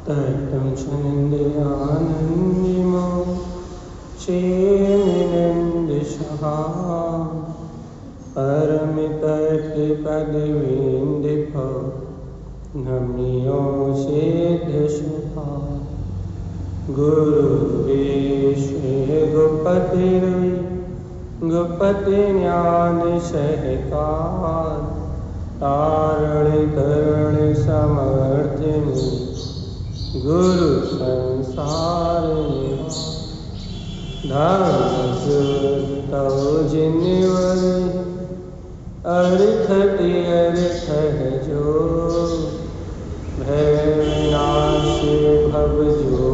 तत्तं शनिन्द्रियानन्दिमो क्षेमिनन्दिशः परमितत्पदवीन्दिभो नम्यो सिद्धशुभा गुरुर्विश्वे गुपतिर्वि गुपति ज्ञान सहकार तारणे तरणे समर्थिनी गुरु संसारिणी धर्मजुतो जिन्वरि अर्थति अर्थ जो भयनाशि भवजो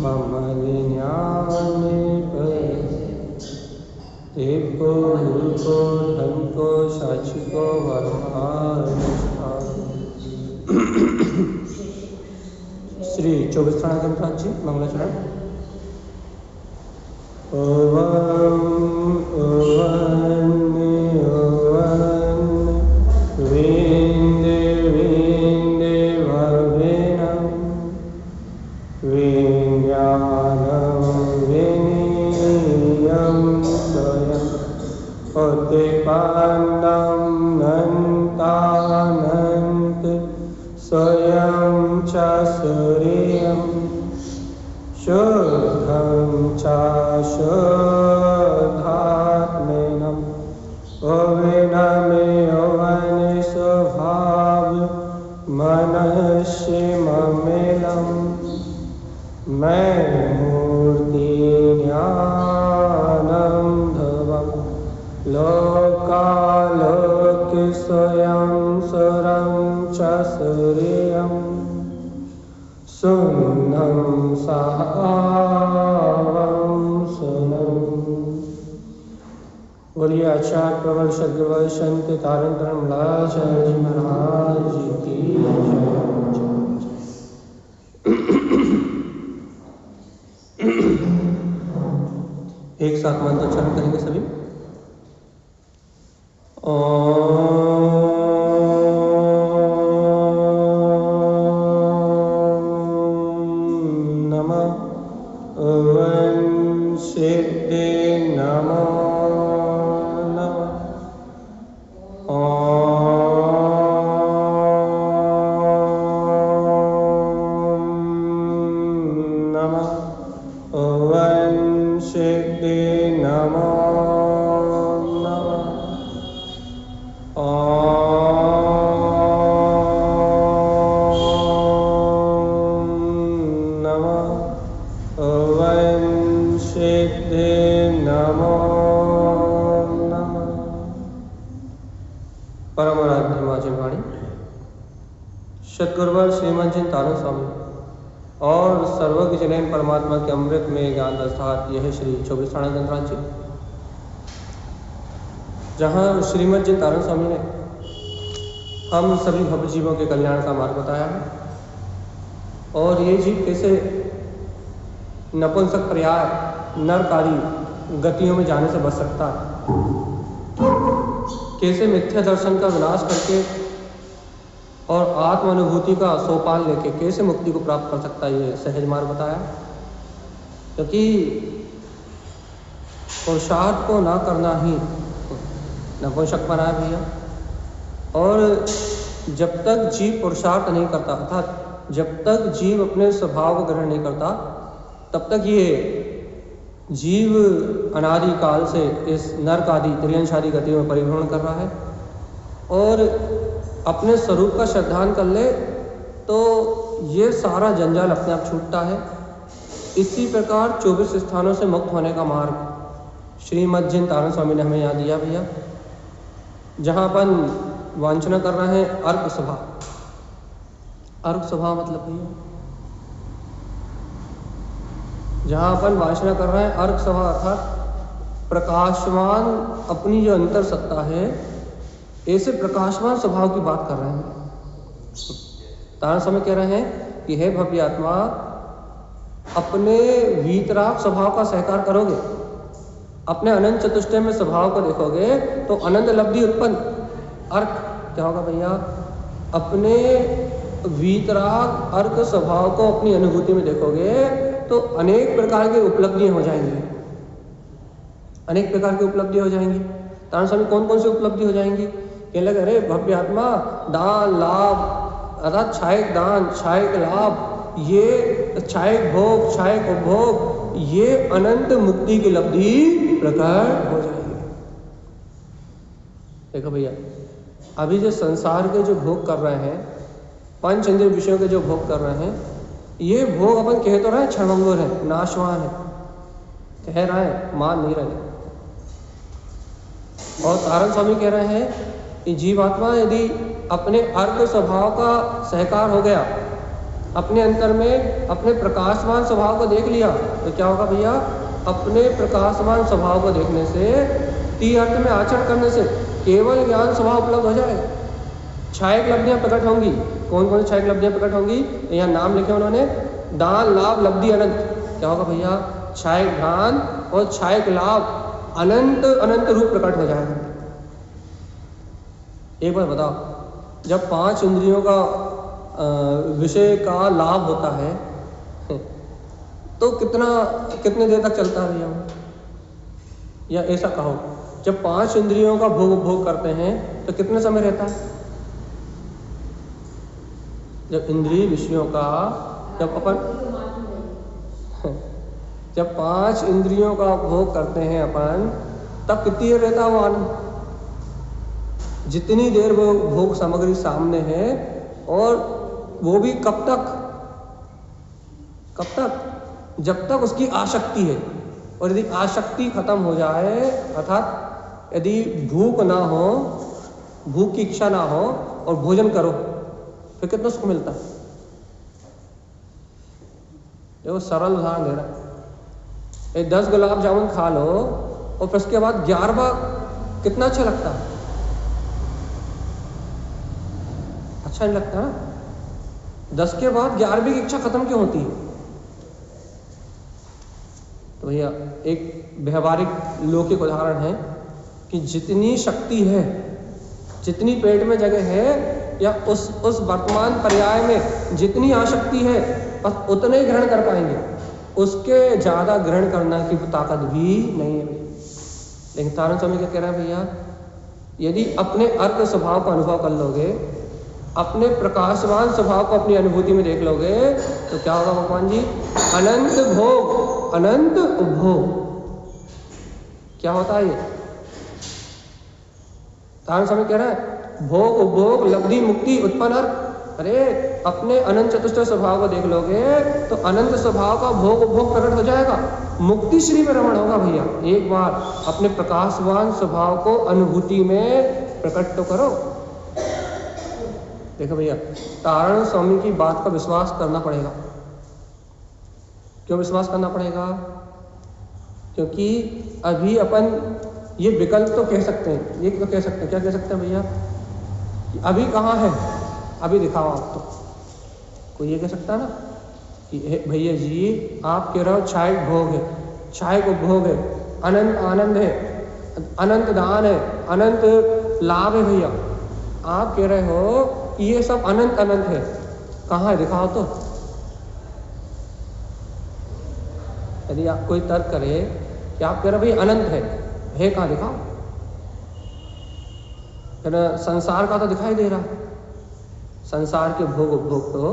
मम ज्ञाने को को धन को साक्षी को श्री 24 जी मंगलाचरण। ओवं ओवं विंदे विंदे भवेनं विज्ञानं विनीयं स्वयं उत्पन्नं नन्तानन्त स्वयं च सूर्यं शुद्धं च शुद्धात्मेनं ओवेनमे ओवन स्वभाव मनस्य ममेलं मैं मूर्ति ज्ञानं धवं लोकालोक स्वयं सुरं च सूर्यं सुन्नं सावं सुनं। बोलिए आचार्य प्रबल सद्गुरु संत तारण तरण मलाचार्य जी महाराज की एक साथ मंत्रोच्चारण करेंगे सभी। सद्गुरुवर श्रीमद जी तारण स्वामी और सर्वज्ञ जनैन परमात्मा के अमृत में ज्ञान अर्थात यह श्री 24 गंधराज जी, जहाँ श्रीमद जी तारण स्वामी ने हम सभी भव जीवों के कल्याण का मार्ग बताया है और ये जीव कैसे नपुंसक पर्याय नरकारी गतियों में जाने से बच सकता है, कैसे मिथ्या दर्शन का विनाश करके और आत्मानुभूति का सोपान लेके कैसे मुक्ति को प्राप्त कर सकता है, ये सहज मार्ग बताया। क्योंकि पुरुषार्थ को ना करना ही नपुंसक बनाया भैया, और जब तक जीव पुरुषार्थ नहीं करता अर्थात जब तक जीव अपने स्वभाव को ग्रहण नहीं करता तब तक ये जीव अनादि काल से इस नरक आदि त्रियंशादी गतियों में परिभ्रमण कर रहा है, और अपने स्वरूप का श्रद्धान कर ले तो ये सारा जंजाल अपने आप छूटता है। इसी प्रकार 24 स्थानों से मुक्त होने का मार्ग श्रीमद जी तारण स्वामी ने हमें यहाँ दिया भैया, जहाँ अपन वांछना कर रहे हैं अर्क सभा। अर्क सभा मतलब भैया जहाँ अपन वांछना कर रहे हैं अर्क सभा अर्थात प्रकाशमान अपनी जो अंतर सत्ता है, ऐसे प्रकाशमान स्वभाव की बात कर रहे हैं। तारण स्वामी कह रहे हैं कि हे भव्य आत्मा, अपने वीतराग स्वभाव का सहकार करोगे, अपने अनंत चतुष्टय में स्वभाव को देखोगे तो अनंत लब्धि उत्पन्न। अर्थ क्या होगा भैया? अपने वीतराग अर्क स्वभाव को अपनी अनुभूति में देखोगे तो अनेक प्रकार की उपलब्धियां हो जाएंगी, अनेक प्रकार की उपलब्धि हो जाएंगी। तारण स्वामी कौन कौन सी उपलब्धि हो जाएंगी? कहने लगे अरे भव्य आत्मा, दान लाभ अर्थात क्षायक दान, क्षायक लाभ, ये क्षायक भोग, क्षायक उपभोग, ये अनंत मुक्ति की लब्धि प्रकट हो जाएगी। देखो भैया, अभी जो संसार के जो भोग कर रहे हैं, पंच इंद्रिय विषयों के जो भोग कर रहे हैं, ये भोग अपन कह तो रहे हैं क्षणभंगुर है, नाशवान है, कह रहे हैं, मान नहीं रहे। और तारण स्वामी कह रहे हैं कि जीवात्मा यदि अपने अर्क स्वभाव का सहकार हो गया, अपने अंतर में अपने प्रकाशमान स्वभाव को देख लिया, तो क्या होगा भैया? अपने प्रकाशमान स्वभाव को देखने से, तीन अर्थ में आचरण करने से केवल ज्ञान स्वभाव उपलब्ध हो जाएगा। क्षायक लब्धियां प्रकट होंगी। कौन कौन सी क्षायक लब्धियां प्रकट होंगी? यहाँ नाम लिखे उन्होंने, दान लाभ लब्धि अनंत। क्या होगा भैया? क्षायक दान और क्षायक लाभ अनंत अनंत रूप प्रकट हो जाएगा। एक बार बताओ, जब पांच इंद्रियों का विषय का लाभ होता है तो कितने देर तक चलता है भैया? या ऐसा कहो, जब पांच इंद्रियों का भोग करते हैं तो कितने समय रहता है? जब इंद्रिय विषयों का जब पांच इंद्रियों का भोग करते हैं अपन, तब कितनी देर रहता है वो आनंद? जितनी देर वो भोग सामग्री सामने है, और वो भी कब तक? जब तक उसकी आसक्ति है। और यदि आसक्ति खत्म हो जाए, अर्थात यदि भूख ना हो, भूख की इच्छा ना हो और भोजन करो, फिर कितना सुख मिलता है? देखो सरल उदाहरण दे रहा है, 10 गुलाब जामुन खा लो और फिर उसके बाद 11वां कितना अच्छा लगता है? अच्छा नहीं लगता ना? 10 के बाद 11वीं की इच्छा खत्म क्यों होती है? तो भैया एक व्यवहारिक लौकिक उदाहरण है कि जितनी शक्ति है, जितनी पेट में जगह है, या उस वर्तमान पर्याय में जितनी आसक्ति है, बस उतने ही ग्रहण कर पाएंगे, उसके ज़्यादा ग्रहण करने की ताकत भी नहीं है भैया। लेकिन तारण स्वामी क्या कह रहे हैं भैया? यदि अपने अर्क स्वभाव का अनुभव कर लोगे, अपने प्रकाशवान स्वभाव को अपनी अनुभूति में देख लोगे, तो क्या होगा भगवान जी? अनंत भोग, अनंत उपभोग। क्या होता है ये? तारण स्वामी कह रहा है भोग उपभोग लब्धि मुक्ति उत्पन्न अर्थ। अरे अपने अनंत चतुष्ट स्वभाव को देख लोगे तो अनंत स्वभाव का भोग उपभोग प्रकट हो जाएगा, मुक्ति श्री में रमण होगा भैया। एक बार अपने प्रकाशवान स्वभाव को अनुभूति में प्रकट तो करो। देखो भैया, तारण स्वामी की बात का विश्वास करना पड़ेगा। क्यों विश्वास करना पड़ेगा? क्योंकि अभी अपन ये विकल्प तो कह सकते हैं, ये तो कह सकते हैं, क्या कह सकते हैं भैया? अभी कहाँ है, अभी दिखाओ आप। तो कोई ये कह सकता है ना कि भैया जी आप कह रहे हो क्षायक भोग है, क्षायक उपभोग है, अनंत आनंद है, अनंत दान है, अनंत लाभ है। भैया आप कह रहे हो कि ये सब अनंत अनंत है, कहाँ है दिखाओ तो। यदि आप कोई तर्क करे कि आप कह रहे भाई अनंत है कहाँ दिखाओ? संसार का तो दिखाई दे रहा, संसार के भोग उपभोग तो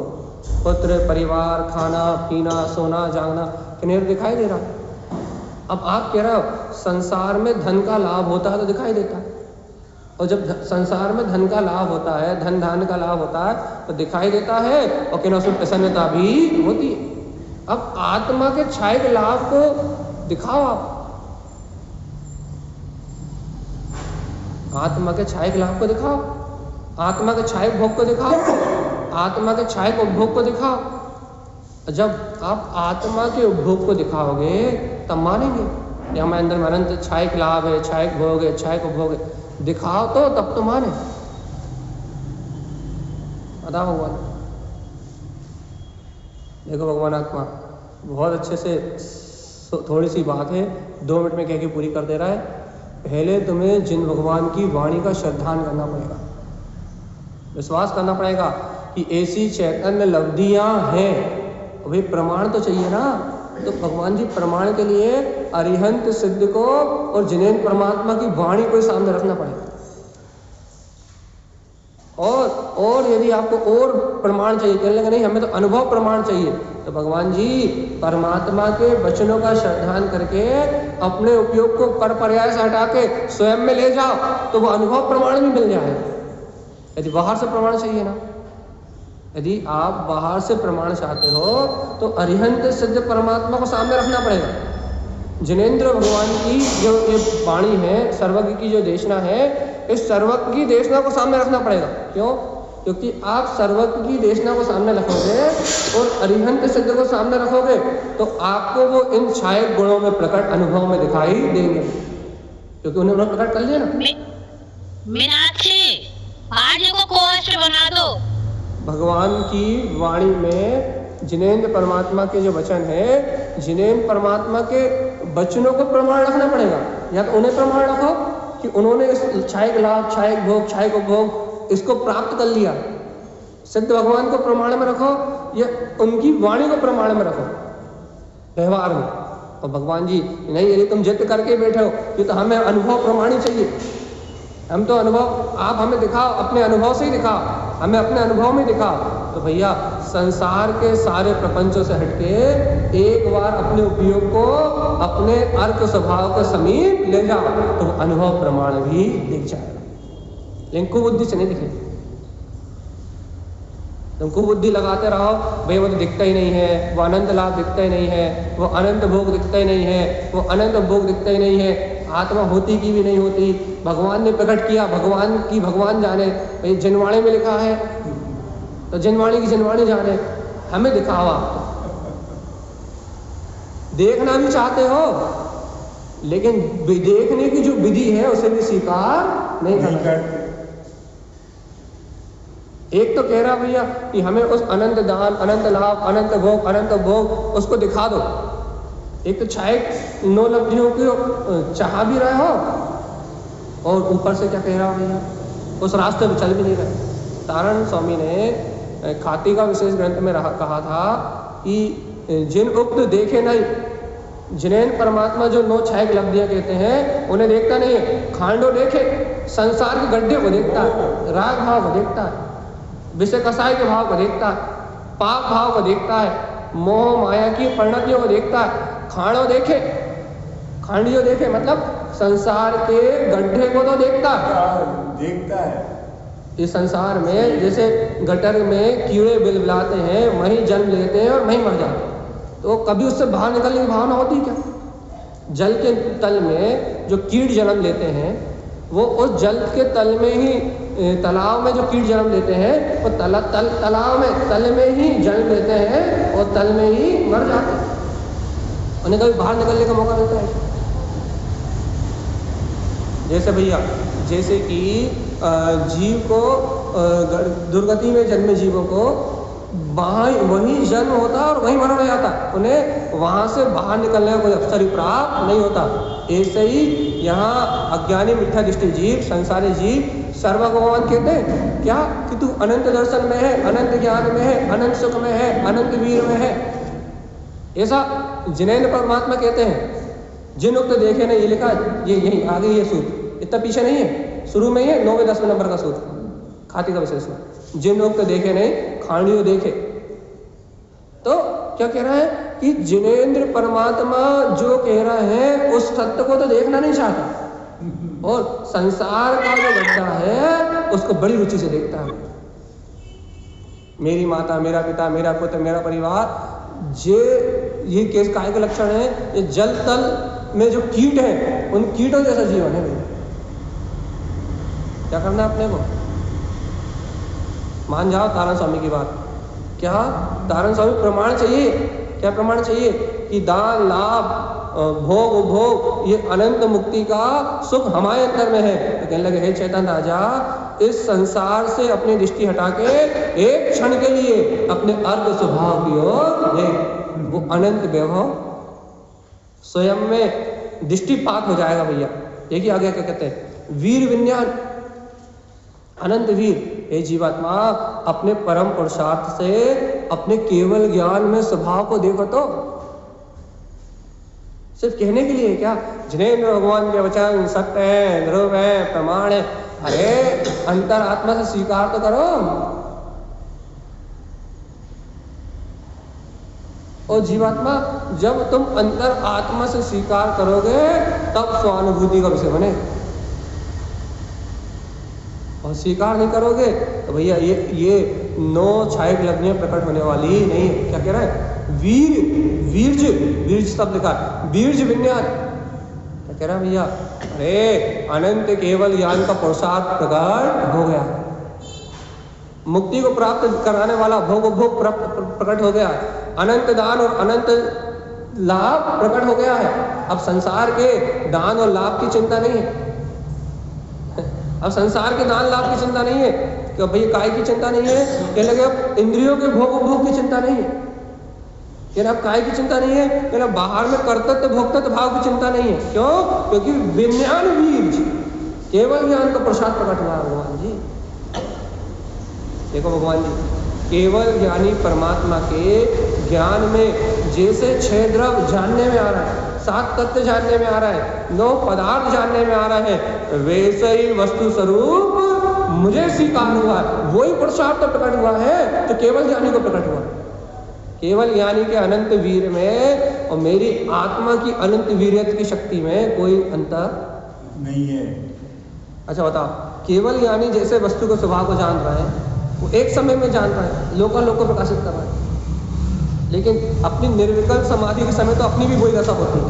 पुत्र परिवार खाना पीना सोना जागना किन्हें दिखाई दे रहा। अब आप कह रहे हो संसार में धन का लाभ होता है तो दिखाई देता है, और जब संसार में धन का लाभ होता है, धन धान्य का लाभ होता है तो दिखाई देता है, और कहना उसमें प्रसन्नता भी होती है। अब आत्मा के क्षायक लाभ को दिखाओ आप, आत्मा के क्षायक लाभ को दिखाओ, आत्मा के क्षायक भोग को दिखाओ, आत्मा के क्षायक उपभोग को दिखाओ। जब आप आत्मा के उपभोग को दिखाओगे तब मानेंगे कि हमारे अंदर में अनंत क्षायक लाभ है, क्षायक भोग है, क्षायक उपभोग है। दिखाओ तो तब तो माने। बता भगवान, देखो भगवान आत्मा बहुत अच्छे से थोड़ी सी बात है 2 मिनट में कह के पूरी कर दे रहा है। पहले तुम्हें जिन भगवान की वाणी का श्रद्धान करना पड़ेगा। विश्वास करना पड़ेगा कि ऐसी चैतन्य लब्धियां हैं। भाई प्रमाण तो चाहिए ना, तो भगवान जी प्रमाण के लिए अरिहंत सिद्ध को और जिनेन्द्र परमात्मा की वाणी को सामने रखना पड़ेगा। और यदि आपको और प्रमाण चाहिए, कहने लगे नहीं हमें तो अनुभव प्रमाण चाहिए, तो भगवान जी परमात्मा के वचनों का श्रद्धान करके अपने उपयोग को पर पर्याय से हटा के स्वयं में ले जाओ, तो वो अनुभव प्रमाण भी मिल जाएगा। यदि बाहर से प्रमाण चाहिए ना, यदि आप बाहर से प्रमाण चाहते हो तो अरिहंत सिद्ध परमात्मा को सामने रखना पड़ेगा। जिनेन्द्र भगवान की जो ये वाणी है, सर्वज्ञ की जो देशना है, इस सर्वज्ञ की देशना को सामने रखना पड़ेगा। क्यों? क्योंकि आप सर्वज्ञ की देशना को सामने रखोगे और अरिहंत सिद्ध को सामने रखोगे तो आपको वो इन छायक गुणों में प्रकट अनुभव में दिखाई देंगे, क्योंकि उन्हें प्रकट कर लिया ना। मीनाक्षी आज को कोष्ठ बना दो। भगवान की वाणी में जिनेन्द्र परमात्मा के जो वचन है, जिनेन्द्र परमात्मा के वचनों को प्रमाण रखना पड़ेगा। या तो उन्हें प्रमाण रखो कि उन्होंने इस छायक लाभ, छायक भोग, छायक उपभोग इसको प्राप्त कर लिया। सिद्ध भगवान को प्रमाण में रखो या उनकी वाणी को प्रमाण में रखो व्यवहार में। और भगवान जी नहीं, यदि तुम जिद करके बैठे हो कि तो हमें अनुभव प्रमाण ही चाहिए, हम तो अनुभव, आप हमें दिखाओ, अपने अनुभव से ही दिखाओ, हमें अपने अनुभव में दिखाओ, तो भैया संसार के सारे प्रपंचों से हटके एक बार अपने उपयोग को अपने अर्क स्वभाव के समीप ले जाओ, तो अनुभव प्रमाण भी दिख जाएगा। लेकिन कुबुद्धि से नहीं दिखेगा। तुम कुबुद्धि लगाते रहो, भाई वो तो दिखता ही नहीं है, वो अनंत लाभ दिखता ही नहीं है, वो अनंत भोग दिखता ही नहीं है, वो अनंत भोग दिखता ही नहीं है, आत्मा होती की भी नहीं होती, भगवान ने प्रकट किया, भगवान की भगवान जाने। भाई जिनवाणी में लिखा है तो जिनवाणी की जिनवाणी जाने, हमें दिखावा। देखना भी चाहते हो लेकिन देखने की जो विधि है उसे भी स्वीकार नहीं करना। एक तो कह रहा भैया कि हमें उस अनंत दान, अनंत लाभ, अनंत भोग उसको दिखा दो। एक तो छायक नौ लब्धियों को चाह भी रहे हो और ऊपर से क्या कह रहा भैया, उस रास्ते पे चल भी नहीं रहे। तारण स्वामी ने खाती का विशेष ग्रंथ में कहा था कि जिन उक्त देखे नहीं, जिनेन्द्र परमात्मा जो नौ छायक लब्धियां कहते हैं उन्हें देखता नहीं है, खांडो देखे, संसार के गड्ढे को देखता है, राग भाव को देखता है, विषय कसाई के भाव को देखता है, पाप भाव को देखता है, मोह माया की परिणतियों को देखता है। खांडो देखे, खांडियो देखे मतलब संसार के गड्ढे को तो देखता है। इस संसार में जैसे गटर में कीड़े बिलबिलाते हैं, वहीं जन्म लेते हैं और वहीं मर जाते हैं, तो कभी उससे बाहर निकलने की भावना होती क्या? जल के तल में जो कीट जन्म लेते हैं, वो उस जल के तल में ही, तालाब में जो कीट जन्म लेते हैं वो तालाब में तल में ही जन्म लेते हैं और तल में ही मर जाते हैं, उन्हें कभी बाहर निकलने का मौका मिलता है? जैसे भैया, जैसे कि जीव को दुर्गति में जन्मे जीवों को वहीं जन्म होता और वहीं मरण हो जाता, उन्हें वहाँ से बाहर निकलने का कोई अवसर ही प्राप्त नहीं होता। ऐसे ही यहाँ अज्ञानी मिथ्या दृष्टि जीव, संसारी जीव सर्व भगवान कहते हैं क्या कि तू अनंत दर्शन में है, अनंत ज्ञान में है, अनंत सुख में है, अनंत वीर में है। ऐसा जिनेन्द्र परमात्मा कहते हैं। जिन उक्त देखे ने, ये लिखा ये यही आगे ये सूत्र, इतना पीछे नहीं है, शुरू में ही है 9वें-10वें नंबर का सूत्र खाती का विशेष में। जिन उक्त देखे नहीं, खांडियो देखे। तो क्या कह रहा है कि जिनेन्द्र परमात्मा जो कह रहा है उस सत्य को तो देखना नहीं चाहता और संसार का जो गड्ढा है उसको बड़ी रुचि से देखता है। मेरी माता, मेरा पिता, मेरा पुत्र, मेरा परिवार, ये केस काय के लक्षण है? ये जल तल में जो कीट है उन कीटों जैसा जीवन है। क्या करना है अपने को? मान जाओ तारण स्वामी की बात। क्या तारण स्वामी प्रमाण चाहिए? क्या प्रमाण चाहिए? कि दान, लाभ, भोग, उपभोग, ये अनंत मुक्ति का सुख हमारे अंदर में है। तो कहने लगे, हे चैतन्य राजा, इस संसार से अपनी दृष्टि हटा के एक क्षण के लिए अपने अर्ध स्वभाव की ओर देख। वो अनंत वैभव स्वयं में दृष्टिपात हो जाएगा भैया। देखिए आगे क्या कहते हैं, वीर विज्ञान। अनंत वीर, हे जीवात्मा, अपने परम पुरुषार्थ से अपने केवल ज्ञान में स्वभाव को देखो तो। सिर्फ कहने के लिए क्या? जिनेंद्र भगवान के वचन सत्य है, ध्रुव है, प्रमाण है। अरे अंतर आत्मा से स्वीकार तो करो। और जीवात्मा, जब तुम अंतर आत्मा से स्वीकार करोगे तब स्वानुभूति का विषय बने। और स्वीकार नहीं करोगे तो भैया ये 9 छायक लग्नियां प्रकट होने वाली ही नहीं है। क्या कह रहा है? वीर्ज शब्द लिखा, वीर्ज विन्यास। क्या कह रहा है भैया? अरे अनंत केवल ज्ञान का पुरुषार्थ प्रकट हो गया, मुक्ति को प्राप्त कराने वाला भोग प्रकट हो गया, अनंत दान और अनंत लाभ प्रकट हो गया है। अब संसार के दान और लाभ की चिंता नहीं है। अब संसार के दान लाभ की चिंता नहीं है कि भैया काय की चिंता नहीं है, कह लगे अब इंद्रियों के भोग की चिंता नहीं है, यानी अब काय की चिंता नहीं है, यानी बाहर में कर्तव्य भोक्तव्य भाव की चिंता नहीं है। क्यों? क्योंकि विज्ञान वीर्ज केवल ज्ञान का प्रसाद प्रकट हुआ है। भगवान जी देखो, भगवान जी केवल ज्ञानी परमात्मा के ज्ञान में जैसे 6 द्रव जानने में आ रहा है, 7 तत्व जानने में आ रहा है, 9 पदार्थ जानने में आ रहा है, वैसे ही वस्तु स्वरूप मुझे स्वीकार हुआ है। वही पुरुषार्थ प्रकट हुआ है तो केवल ज्ञानी को प्रकट हुआ। केवल ज्ञानी के अनंत वीर में और मेरी आत्मा की अनंत वीर्यत की शक्ति में कोई अंतर नहीं है। अच्छा बताओ, केवल ज्ञानी जैसे वस्तु को स्वभाव को जान रहा है, वो एक समय में जान रहा है, लोक को प्रकाशित कर रहा है, लेकिन अपनी निर्विकल्प समाधि के समय तो अपनी भी वही दशा होती है,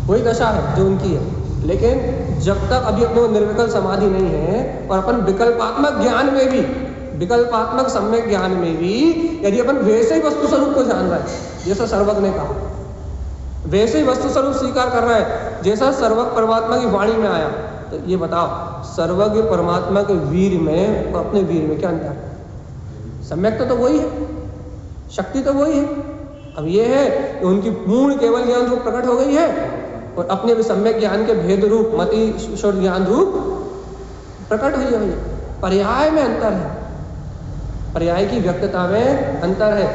वही दशा है जो उनकी है। लेकिन जब तक अभी अपने निर्विकल्प समाधि नहीं है और अपन विकल्पात्मक ज्ञान में भी, विकल्पात्मक सम्यक ज्ञान में भी यदि अपन वैसे ही वस्तु स्वरूप को जान रहा है जैसा सर्वज्ञ ने कहा, वैसे ही वस्तु स्वरूप स्वीकार कर रहा है जैसा सर्वज्ञ परमात्मा की वाणी में आया, तो ये बताओ सर्वज्ञ परमात्मा के वीर में और अपने वीर में क्या अंतर है? सम्यक तो वही है, शक्ति तो वही है। अब ये है कि उनकी पूर्ण केवल ज्ञान रूप प्रकट हो गई है और अपने भी सम्यक ज्ञान के भेद रूप मति ईश्वर ज्ञान रूप प्रकट हुई है। पर्याय में अंतर है, पर्याय की व्यक्तता में अंतर है,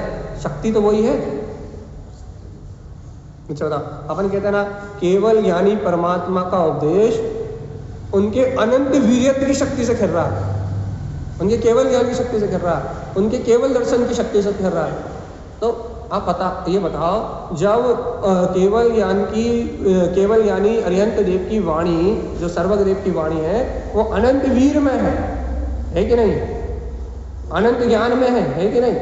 शक्ति तो वही है। अच्छा बताओ, अपन कहते हैं ना केवल ज्ञानी परमात्मा का उपदेश उनके अनंत वीर्यत्व की शक्ति से खिल रहा है, उनके केवल ज्ञान की शक्ति से खिल रहा है, उनके केवल दर्शन की शक्ति से खिल रहा है। तो आप ये बताओ, जब केवल ज्ञानी अरिहंत देव की वाणी, जो सर्वज्ञ देव की वाणी है, वो अनंत वीर में है कि नहीं? अनंत ज्ञान में है कि नहीं?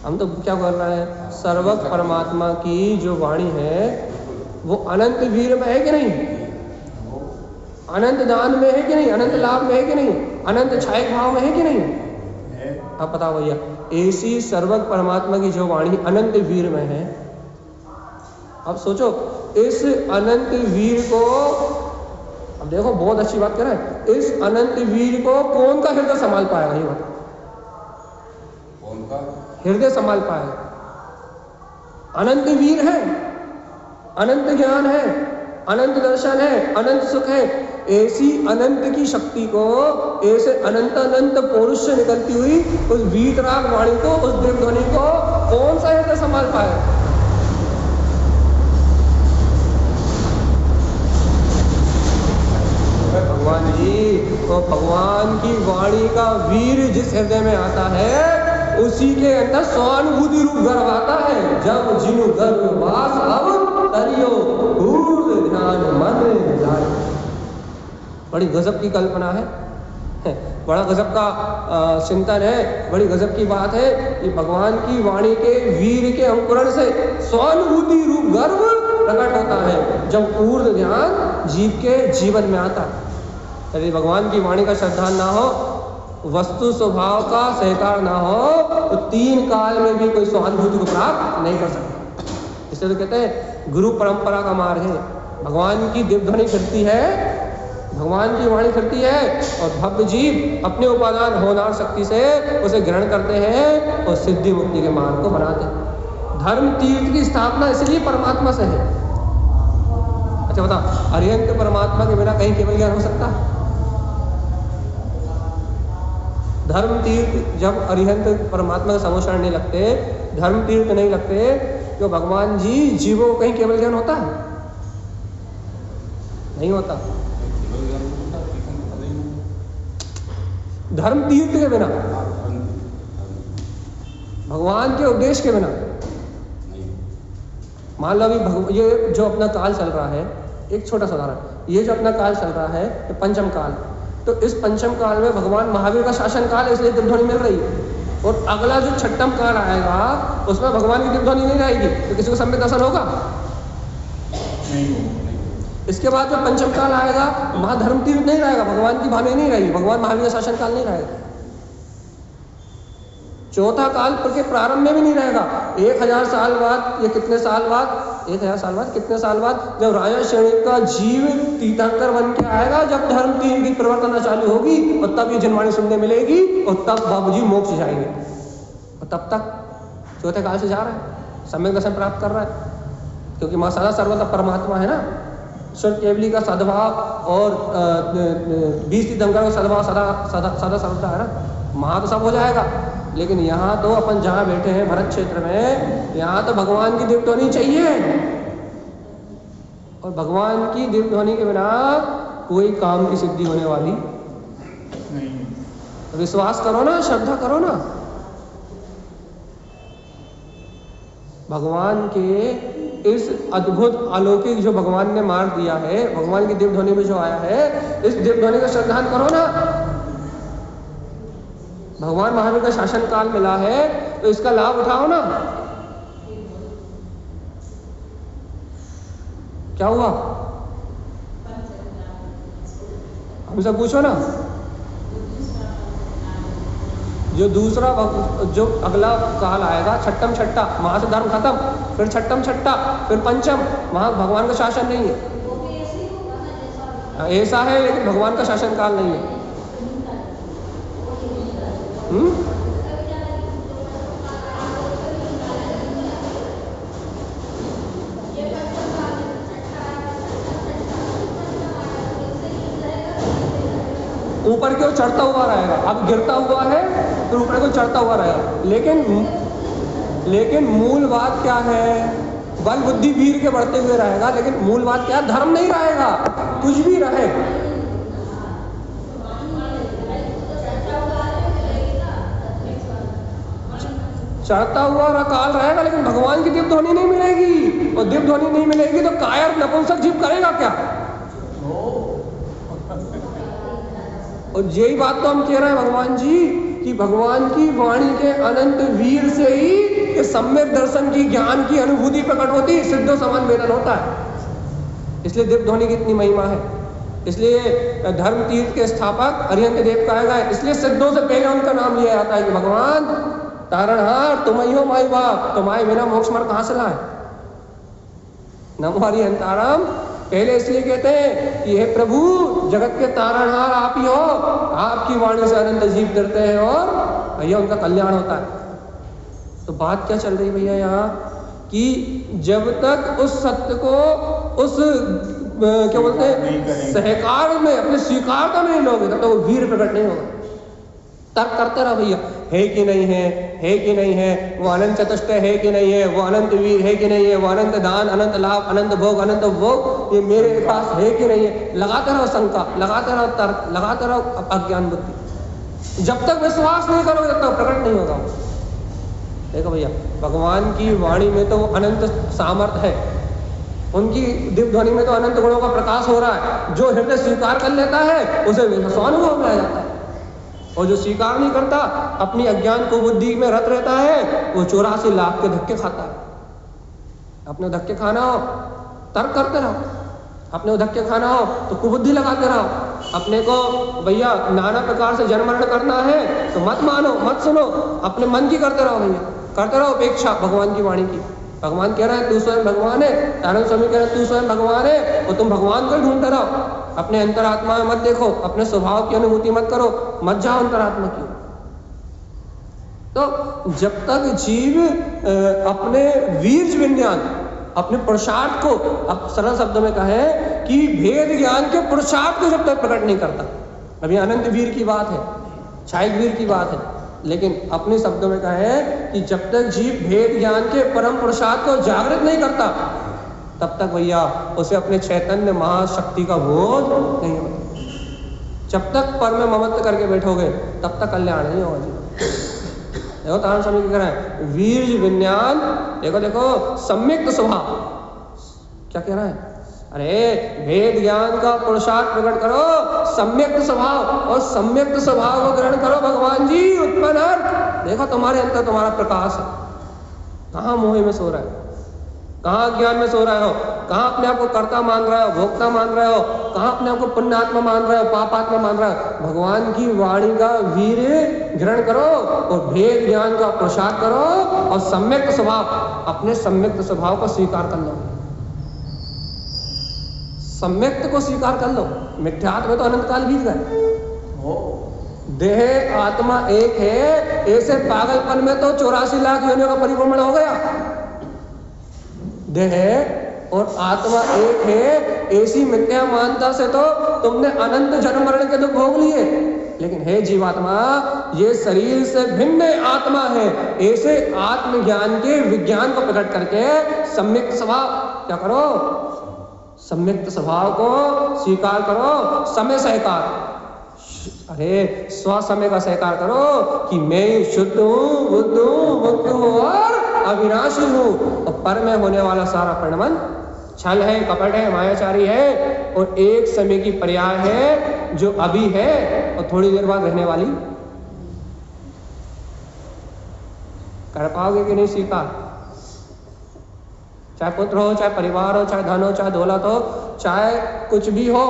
हम तो क्या कर रहे हैं, सर्वज्ञ परमात्मा की जो वाणी है वो अनंत वीर में है कि नहीं? अनंत दान में है कि नहीं? अनंत लाभ में है कि नहीं? अनंत छायक भाव में है कि नहीं? आप बताओ भैया, ऐसी सर्वज्ञ परमात्मा की जो वाणी अनंत वीर में है, अब सोचो इस अनंत वीर को, अब देखो बहुत अच्छी बात कर रहे हैं, इस अनंत वीर को कौन का हृदय संभाल पाएगा? ये बताओ, कौन का हृदय संभाल पाएगा? अनंत वीर है, अनंत ज्ञान है, अनंत दर्शन है, अनंत सुख है। ऐसी अनंत की शक्ति को, ऐसे अनंत पुरुष से निकलती हुई उस वीतराग वाणी को, उस दिव्य ध्वनि को कौन सा हृदय संभाल पाए? भगवान जी, तो भगवान की वाणी का वीर जिस हृदय में आता है उसी के अंदर स्वानुभूति रूप गर्भ आता है। जब जिनु गर्भ वास अब तरियो पूर्ण ध्यान मन लाए। बड़ी गजब की कल्पना है, बड़ा गजब का चिंतन है, बड़ी गजब की बात है कि भगवान की वाणी के वीर के अंकुरण से स्वानुभूति रूप गर्भ प्रकट होता है जब पूर्ण ध्यान जीव के जीवन में आता है। यदि भगवान की वाणी का श्रद्धा ना हो, वस्तु स्वभाव का सहकार ना हो, तो 3 काल में भी कोई स्वानुभूति को प्राप्त नहीं कर सकता। इसलिए तो कहते हैं गुरु परंपरा का मार्ग है। भगवान की दिव्य ध्वनि फिरती है, भगवान की वाणी फिरती है और भक्त जीव अपने उपादान होनार शक्ति से उसे ग्रहण करते हैं और सिद्धि मुक्ति के मार्ग को बनाते हैं। धर्म तीर्थ की स्थापना इसलिए परमात्मा से है। अच्छा बता, अरिहंत परमात्मा के बिना कहीं केवल ज्ञान हो सकता? धर्म तीर्थ जब अरिहंत परमात्मा का समोषण नहीं लगते, धर्म तीर्थ नहीं लगते, तो भगवान जी जीवों को कहीं केवल ज्ञान होता है? नहीं होता। धर्म तीर्थ के बिना, भगवान के उपदेश के बिना, मान लो अभी ये जो अपना काल चल रहा है, एक छोटा सा उदाहरण, ये जो अपना काल चल रहा है ये पंचम काल, तो इस पंचम काल में भगवान महावीर का शासन काल है, इसलिए दिव्यध्वनि मिल रही है। और अगला जो छठम काल आएगा उसमें भगवान की दिव्यध्वनि नहीं रहेगी, तो किसी को सम्यक दर्शन होगा? इसके बाद जो पंचम काल आएगा वहां धर्म तीर्थ नहीं रहेगा, भगवान की वाणी नहीं रहेगी, भगवान महावीर का शासन काल नहीं रहेगा। चौथा काल के प्रारंभ में भी नहीं रहेगा। 1000 साल बाद या कितने साल बाद, 1000 साल बाद कितने साल बाद, जब राजा श्रेणी का जीव तीर्थंकर बन के आएगा, जब धर्म तीर्थ की परिवर्तन चालू होगी, और तब ये जनवाणी सुनने मिलेगी, और तब बाबूजी मोक्ष जाएंगे। और तब तक चौथे काल से जा रहा है, सम्यक दर्शन प्राप्त कर रहा है, क्योंकि माँ सदा सर्वदा परमात्मा है ना। ईश्वर केवली का सद्भाव और 20 तीर्थंकर का सद्भाव सदा सर्वदा है ना, वहाँ तो सब हो जाएगा। लेकिन यहाँ तो अपन जहाँ बैठे हैं भरत क्षेत्र में, यहाँ तो भगवान की दिव्यध्वनि चाहिए, और भगवान की दिव्यध्वनि के बिना कोई काम की सिद्धि होने वाली नहीं। विश्वास करो ना, श्रद्धा करो ना। भगवान के इस अद्भुत अलौकिक जो भगवान ने मार्ग दिया है, भगवान की दिव्यध्वनि में जो आया है, इस दिव्यध्वनि का श्रद्धान करो ना। भगवान महावीर का शासन काल मिला है तो इसका लाभ उठाओ ना। क्या हुआ? हमसे पूछो ना। जो अगला काल आएगा, छठम छठा, वहां से धर्म खत्म, फिर छठम छठा, फिर पंचम, वहां भगवान का शासन नहीं है। ऐसा है, लेकिन भगवान का शासन काल नहीं है। ऊपर की ओर चढ़ता हुआ रहेगा, अब गिरता हुआ है फिर ऊपर को चढ़ता हुआ रहेगा। लेकिन मूल बात क्या है? बल बुद्धि वीर के बढ़ते हुए रहेगा, लेकिन मूल बात क्या है? धर्म नहीं रहेगा, कुछ भी रहे। चढ़ता हुआ काल रहेगा, लेकिन भगवान की दिव्यध्वनि नहीं मिलेगी, और दिव्यध्वनि नहीं मिलेगी तो कायर नपुंसक जीव करेगा क्या? और यही बात तो हम कह रहे हैं भगवान जी कि भगवान की वाणी के अनंत वीर से ही ये सम्यक दर्शन की, ज्ञान की अनुभूति प्रकट होती है, सिद्धो समान वेदन होता है। इसलिए दिव्यध्वनि की इतनी महिमा है। इसलिए धर्म तीर्थ के स्थापक अरिहंत देव कहा गया है। इसलिए सिद्धों से पहले उनका नाम लिया जाता है कि भगवान तारणहार तुम ही हो माई बाप, तुम्हारे बिना मोक्ष मार्ग कहां से लाए? नमो हरिहंताराम पहले इसलिए कहते हैं कि हे प्रभु जगत के तारणहार आप ही हो, आपकी वाणी से अनंत जीव डरते हैं और भैया उनका कल्याण होता है। तो बात क्या चल रही भैया यहाँ कि जब तक उस सत्य को उस क्या बोलते हैं सहकार में अपने स्वीकारता नहीं लोगे तब तो वो वीर प्रकट नहीं होगा। तर्क करते रहो भैया, है कि नहीं है कि नहीं है, वो अनंत चतुष्टय है कि नहीं है, वो अनंत वीर है कि नहीं है, वो अनंत दान, अनंत लाभ, अनंत भोग, अनंत भोग ये मेरे पास है कि नहीं है। लगाते रहो शंका, लगाते रहो तर्क, लगाते रहो अज्ञान बुद्धि। जब तक विश्वास नहीं करोगे तब तक प्रकट नहीं होगा। देखो भैया भगवान की वाणी में तो अनंत सामर्थ्य है, उनकी दिव्यध्वनि में तो अनंत गुणों का प्रकाश हो रहा है। जो हृदय स्वीकार कर लेता है उसे स्वानुभव में आ जाता है, और जो स्वीकार नहीं करता अपनी अज्ञान को बुद्धि में रत रहता है वो 84 लाख के धक्के खाता है। अपने धक्के खाना हो तर्क करते रहो, अपने धक्के खाना हो तो कुबुद्धि लगाते रहो। अपने को भैया नाना प्रकार से जन्म मरण करना है तो मत मानो, मत सुनो, अपने मन की करते रहो भैया, करते रहो अपेक्षा भगवान की वाणी की। भगवान कह रहे हैं तू स्वयं भगवान है, तारण स्वामी कह रहे हैं तू स्वयं भगवान है, और तुम भगवान को ढूंढते रहो। अपने अंतरात्मा में मत देखो, अपने स्वभाव की अनुभूति मत करो, मत जाओ अंतरात्मा की। तो जब तक जीव अपने वीर्य विज्ञान, अपने पुरुषार्थ को, अब सरल शब्दों में कहे कि भेद ज्ञान के पुरुषार्थ को जब तक प्रकट नहीं करता, अभी अनंत वीर की बात है, छायवीर की बात है, लेकिन अपने शब्दों में कहें कि जब तक जीव भेद ज्ञान के परम पुरुषार्थ को जागृत नहीं करता तब तक भैया उसे अपने चैतन्य महाशक्ति का बोध नहीं होता। जब तक पर में ममत्व करके बैठोगे तब तक कल्याण नहीं होगा जी। देखो तारण स्वामी क्या कह रहे हैं, वीर्य विज्ञान, देखो देखो सम्यक्त स्वभाव, क्या कह रहा है, अरे भेद ज्ञान का पुरुषार्थ प्रकट करो, सम्यक्त स्वभाव, और सम्यक्त स्वभाव को ग्रहण करो भगवान जी उत्पन्न अर्थ। देखो तुम्हारे अंदर तुम्हारा प्रकाश है, कहाँ मोह में सो रहे हो, कहाँ ज्ञान में सो रहे हो, कहाँ अपने आप को कर्ता मान रहे हो, भोक्ता मान रहे हो, कहाँ अपने आप को पुण्यात्मा मान रहे हो, पापात्मा मान रहे हो। भगवान की वाणी का वीर ग्रहण करो और भेद ज्ञान का प्रसार करो और सम्यक्त स्वभाव, अपने सम्यक्त स्वभाव को स्वीकार कर लो, सम्यक्त को स्वीकार कर लो। मिथ्यात्व में तो अनंत काल बीत गए, देह आत्मा एक है, ऐसे पागलपन में तो 84 लाख योनियों का परिभ्रमण हो गया। देह और आत्मा एक है, ऐसी मिथ्या मानता से तो तुमने अनंत जन्म मरण के दुख भोग लिए। लेकिन हे जीवात्मा, ये शरीर से भिन्न आत्मा है, ऐसे आत्मज्ञान के विज्ञान को प्रकट करके सम्यक्त स्वभाव क्या करो, सम्यक्त स्वभाव को स्वीकार करो। समय सहकार, अरे स्व समय का सहकार करो कि मैं शुद्ध हूँ, बुद्ध हूँ, मुक्त हूँ और अविनाशी हूँ। और पर में होने वाला सारा परिणमन छल है, कपट है, मायाचारी है और एक समय की पर्याय है जो अभी है और थोड़ी देर बाद रहने वाली। कर पाओगे कि नहीं स्वीकार? चाहे पुत्र हो, चाहे परिवार हो, चाहे धन हो, चाहे दौलत हो, चाहे कुछ भी हो,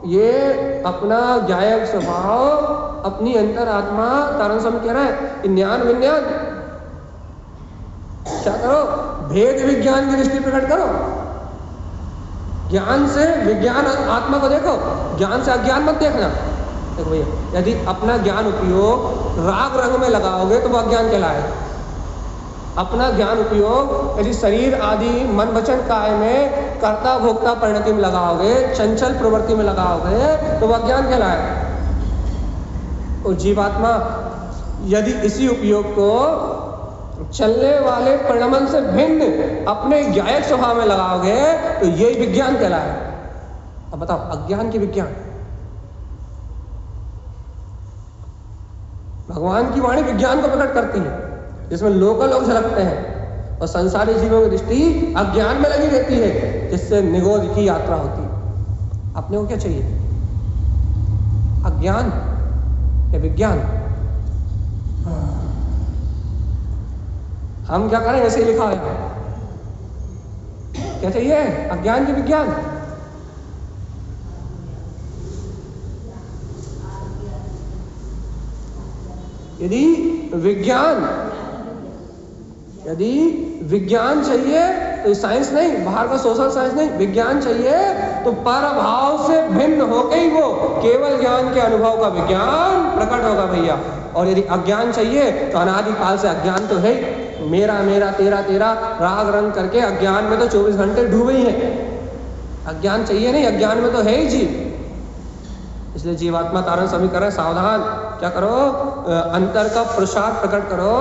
ये अपना ज्ञायक स्वभाव, अपनी अंतरात्मा, तारण स्वामी कह रहा है ज्ञान विज्ञान क्या करो, भेद विज्ञान की दृष्टि प्रकट करो। ज्ञान से विज्ञान आत्मा को देखो, ज्ञान से अज्ञान मत देखना। देखो भैया, यदि अपना ज्ञान उपयोग राग रंग में लगाओगे तो वो अज्ञान कहलाएगा। अपना ज्ञान उपयोग यदि शरीर आदि मन वचन काय में कर्ता भोक्ता परिणति में लगाओगे, चंचल प्रवृत्ति में लगाओगे तो वह अज्ञान कहलाएगा। और जीवात्मा यदि इसी उपयोग को चलने वाले परिणमन से भिन्न अपने ज्ञायक स्वभाव में लगाओगे तो यही विज्ञान कहलाएगा। अब बताओ, अज्ञान की विज्ञान, भगवान की वाणी विज्ञान को प्रकट करती है जिसमें लोकल लोग झलकते हैं और संसारी जीवों की दृष्टि अज्ञान में लगी रहती है, जिससे निगोध की यात्रा होती है। अपने को क्या चाहिए, अज्ञान या विज्ञान? हम क्या करें, ऐसे ही लिखा है, क्या चाहिए, अज्ञान की विज्ञान? यदि विज्ञान चाहिए तो साइंस नहीं, बाहर का सोशल साइंस नहीं, विज्ञान चाहिए तो पर भाव से भिन्न होके ही वो केवल ज्ञान के अनुभव का विज्ञान प्रकट होगा भैया। और यदि अज्ञान चाहिए तो अनादि काल से अज्ञान तो है, मेरा मेरा तेरा तेरा राग रंग करके अज्ञान में तो 24 घंटे डूबे ही हैं। अज्ञान चाहिए नहीं, अज्ञान में तो है ही जीव। इसलिए जीवात्मा तारण स्वामी कर रहे, सावधान, क्या करो, अंतर का प्रसार प्रकट करो,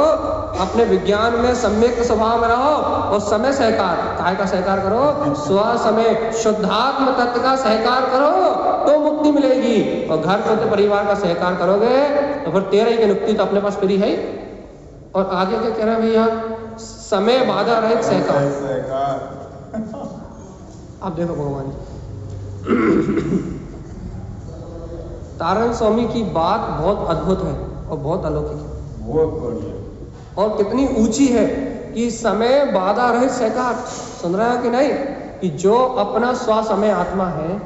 अपने विज्ञान में सम्यक स्वभाव में रहो और समय सहकार, काय का सहकार करो, स्व समय शुद्धात्म तत्व का सहकार करो तो मुक्ति मिलेगी। और घर पुत्र परिवार का सहकार करोगे तो फिर 13 की मुक्ति तो अपने पास फ्री है। और आगे क्या कह रहे हैं भैया, समय बाधा रहित सहकार। अब देखो भगवान जी तारण स्वामी की बात बहुत अद्भुत है और बहुत अलौकिक है, बहुत बढ़िया और कितनी ऊंची है कि समय बाधा रहित सहकार। सुन रहे हो कि नहीं, कि जो अपना स्व समय आत्मा है,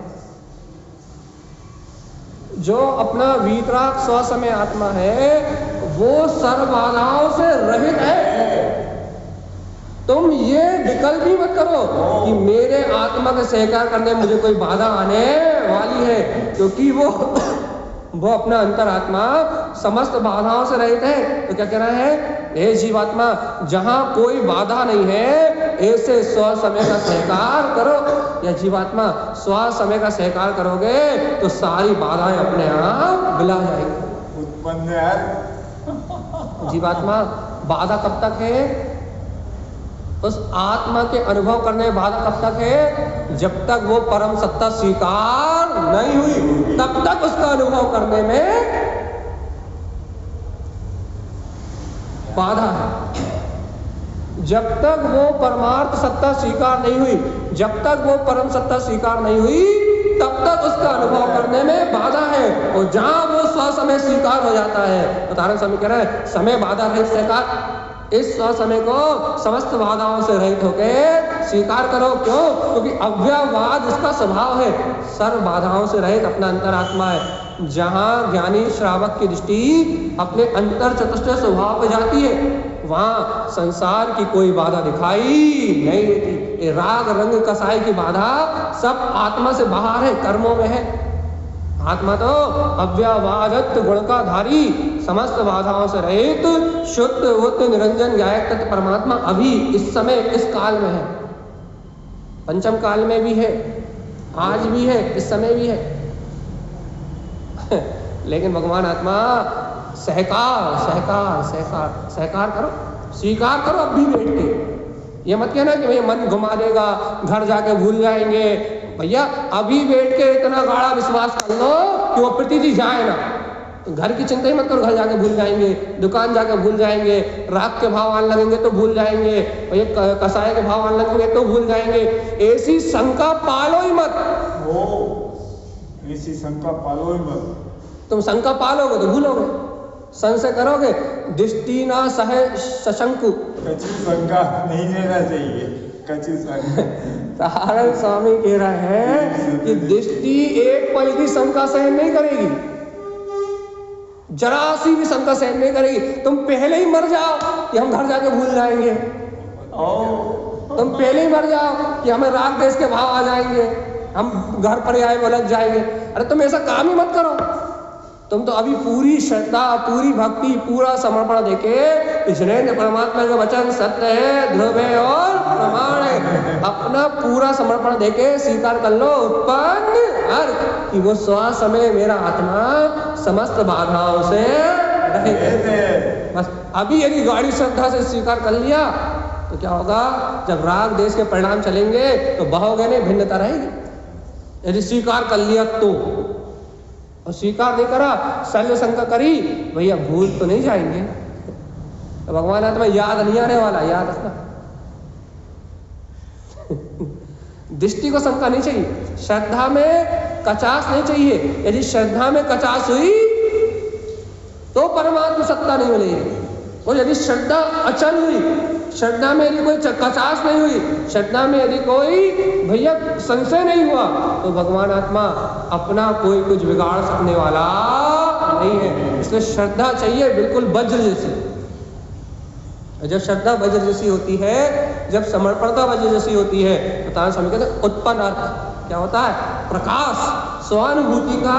जो अपना वीतराग स्व समय आत्मा है, वो सर्व बाधाओं से रहित है। तुम ये विकल्प ही मत करो कि मेरे आत्मा का सहकार करने में मुझे कोई बाधा आने वाली है, क्योंकि वो अपना अंतरात्मा समस्त बाधाओं से रहित है। तो क्या कह रहा है, हे जीवात्मा, जहां कोई बाधा नहीं है ऐसे स्व समय का सहकार करो। या जीवात्मा स्व समय का सहकार करोगे तो सारी बाधाएं अपने आप विला जाएगी। बंद है यार। जीवात्मा बाधा कब तक है? उस आत्मा के अनुभव करने में बाधा कब तक है? जब तक वो परम सत्ता स्वीकार नहीं हुई तब तक उसका अनुभव करने में बाधा है। जब तक वो परमार्थ सत्ता स्वीकार नहीं हुई, जब तक वो परम सत्ता स्वीकार नहीं हुई तब तक उसका अनुभव करने में बाधा है। और जहां वो स्वसमय स्वीकार हो जाता है तो तारण स्वामी कह रहे हैं समय बाधा रहित स्वीकार, इस स्वसमय को समस्त बाधाओं से रहित होकर स्वीकार करो। क्यों? क्योंकि अव्ययवाद इसका स्वभाव है, सर्व बाधाओं से रहित अपना अंतरात्मा है। जहां ज्ञानी श्रावक की दृष्टि अपने अंतर चतुष्टय स्वभाव पे जाती है वहां संसार की कोई बाधा दिखाई नहीं देती। ये राग रंग कसाई की बाधा सब आत्मा से बाहर है, कर्मों में है। आत्मा तो अव्ययवादत्व गुण का धारी, समस्त बाधाओं से रहित शुद्ध बुद्ध निरंजन गायक तत्व परमात्मा अभी इस समय इस काल में है, पंचम काल में भी है, आज भी है, इस समय भी है। लेकिन भगवान आत्मा सहकार सहकार सहकार सहकार करो, स्वीकार करो अब भी बैठ के। ये मत कहना कि भैया मन घुमा देगा, घर जाके भूल जाएंगे। भैया अभी बैठ के इतना गाढ़ा विश्वास कर लो कि वो प्रतिथि जाए ना। घर की चिंता ही मत करो, घर जाके भूल जाएंगे, दुकान जाके भूल जाएंगे, राग के भाव आने लगेंगे तो भूल जाएंगे, भैया कसाय के भाव आने लगेंगे तो भूल जाएंगे। ऐसी शंका पालो ही मत। ऐसी शंका पालो ही मत। तुम शंका पालोगे तो भूलोगे, संशय करोगे, दृष्टि ना सहे सशंकु। कच्ची शंका नहीं लेना चाहिए, कच्ची शंका। तारण स्वामी कह रहे हैं कि दृष्टि एक पल की शंका सहन नहीं करेगी, जरा सी भी शंका सहन नहीं करेगी। तुम पहले ही मर जाओ कि हम घर जाके भूल जाएंगे, तुम पहले ही मर जाओ कि हमें राग देश के भाव आ जाएंगे, हम घर पर आए लग जाएंगे। अरे तुम ऐसा काम ही मत करो। तुम तो अभी पूरी श्रद्धा, पूरी भक्ति, पूरा समर्पण देके इसलिए परमात्मा का वचन सत्य है, ध्रुव है और प्रमाण है, अपना पूरा समर्पण देके स्वीकार कर लो उत्पन्न अर्थ कि वो स्व समय मेरा आत्मा समस्त बाधाओं से रहित। बस अभी यदि गाढ़ी श्रद्धा से स्वीकार कर लिया तो क्या होगा? जब राग देश के परिणाम चलेंगे तो बहोगे नहीं, भिन्नता रहेगी। यदि स्वीकार कर लिया तो, और स्वीकार नहीं करा, शल्य शंका करी, भैया भूल तो नहीं जाएंगे। तो भगवान आत्मा याद नहीं आने वाला, याद रखना। दृष्टि को शंका नहीं चाहिए, श्रद्धा में कचास नहीं चाहिए। यदि श्रद्धा में कचास हुई तो परमात्मा सत्ता नहीं मिलेगी। और यदि श्रद्धा अचल हुई, श्रद्धा में यदि कोई कचास नहीं हुई, श्रद्धा में यदि कोई भैया संशय नहीं हुआ तो भगवान आत्मा अपना कोई कुछ बिगाड़ सकने वाला नहीं है। इसलिए श्रद्धा चाहिए बिल्कुल वज्र जैसी। जब श्रद्धा वज्र जैसी होती है, जब समर्पणता वज्र जैसी होती है तो तारण स्वामी कहते हैं उत्पन्न अर्थ क्या होता है? प्रकाश, स्वानुभूति का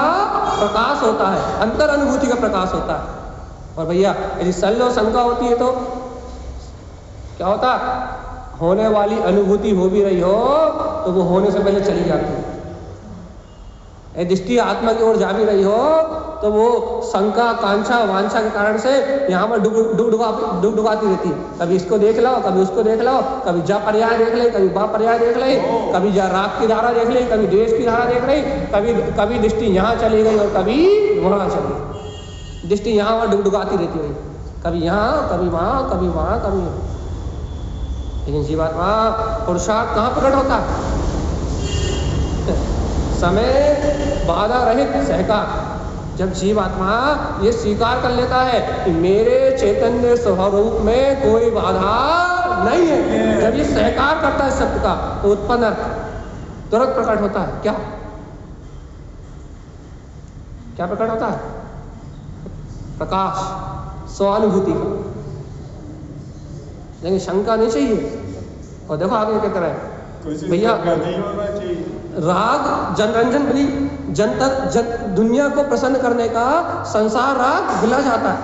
प्रकाश होता है, अंतर अनुभूति का प्रकाश होता है। और भैया यदि शल्य शंका होती है तो क्या होता? होने वाली अनुभूति हो भी रही हो तो वो होने से पहले चली जाती है। दृष्टि आत्मा की ओर जा भी रही हो तो वो शंका, कांक्षा, वांछा के कारण से यहाँ पर डुबडुबाती रहती है। कभी इसको देख लो, कभी उसको देख लो, कभी जा पर्याय देख ले, कभी बा पर्याय देख ले, कभी जा राग की धारा देख ले, कभी देश की धारा देख ले, कभी दृष्टि यहाँ चली गई और कभी वहाँ चली गई। दृष्टि यहाँ वहाँ डुबडुबाती रहती है, कभी यहाँ, कभी वहाँ, कभी वहाँ, कभी यहाँ। लेकिन जीवात्मा पुरुषार्थ कहाँ प्रकट होता है? समय बाधा रहित सहकार। जब जीवात्मा ये स्वीकार कर लेता है कि मेरे चैतन्य स्वरूप में कोई बाधा नहीं है, जब ये सहकार करता है शब्द का तो उत्पन्न अर्थ तुरंत प्रकट होता है। क्या क्या प्रकट होता है? प्रकाश, स्वानुभूति का। लेकिन शंका नहीं चाहिए। और देखो आगे क्या कर रहा है भैया, नहीं होना चाहिए। राग जनरंजन बनी दुनिया को प्रसन्न करने का संसार राग गिला जाता है।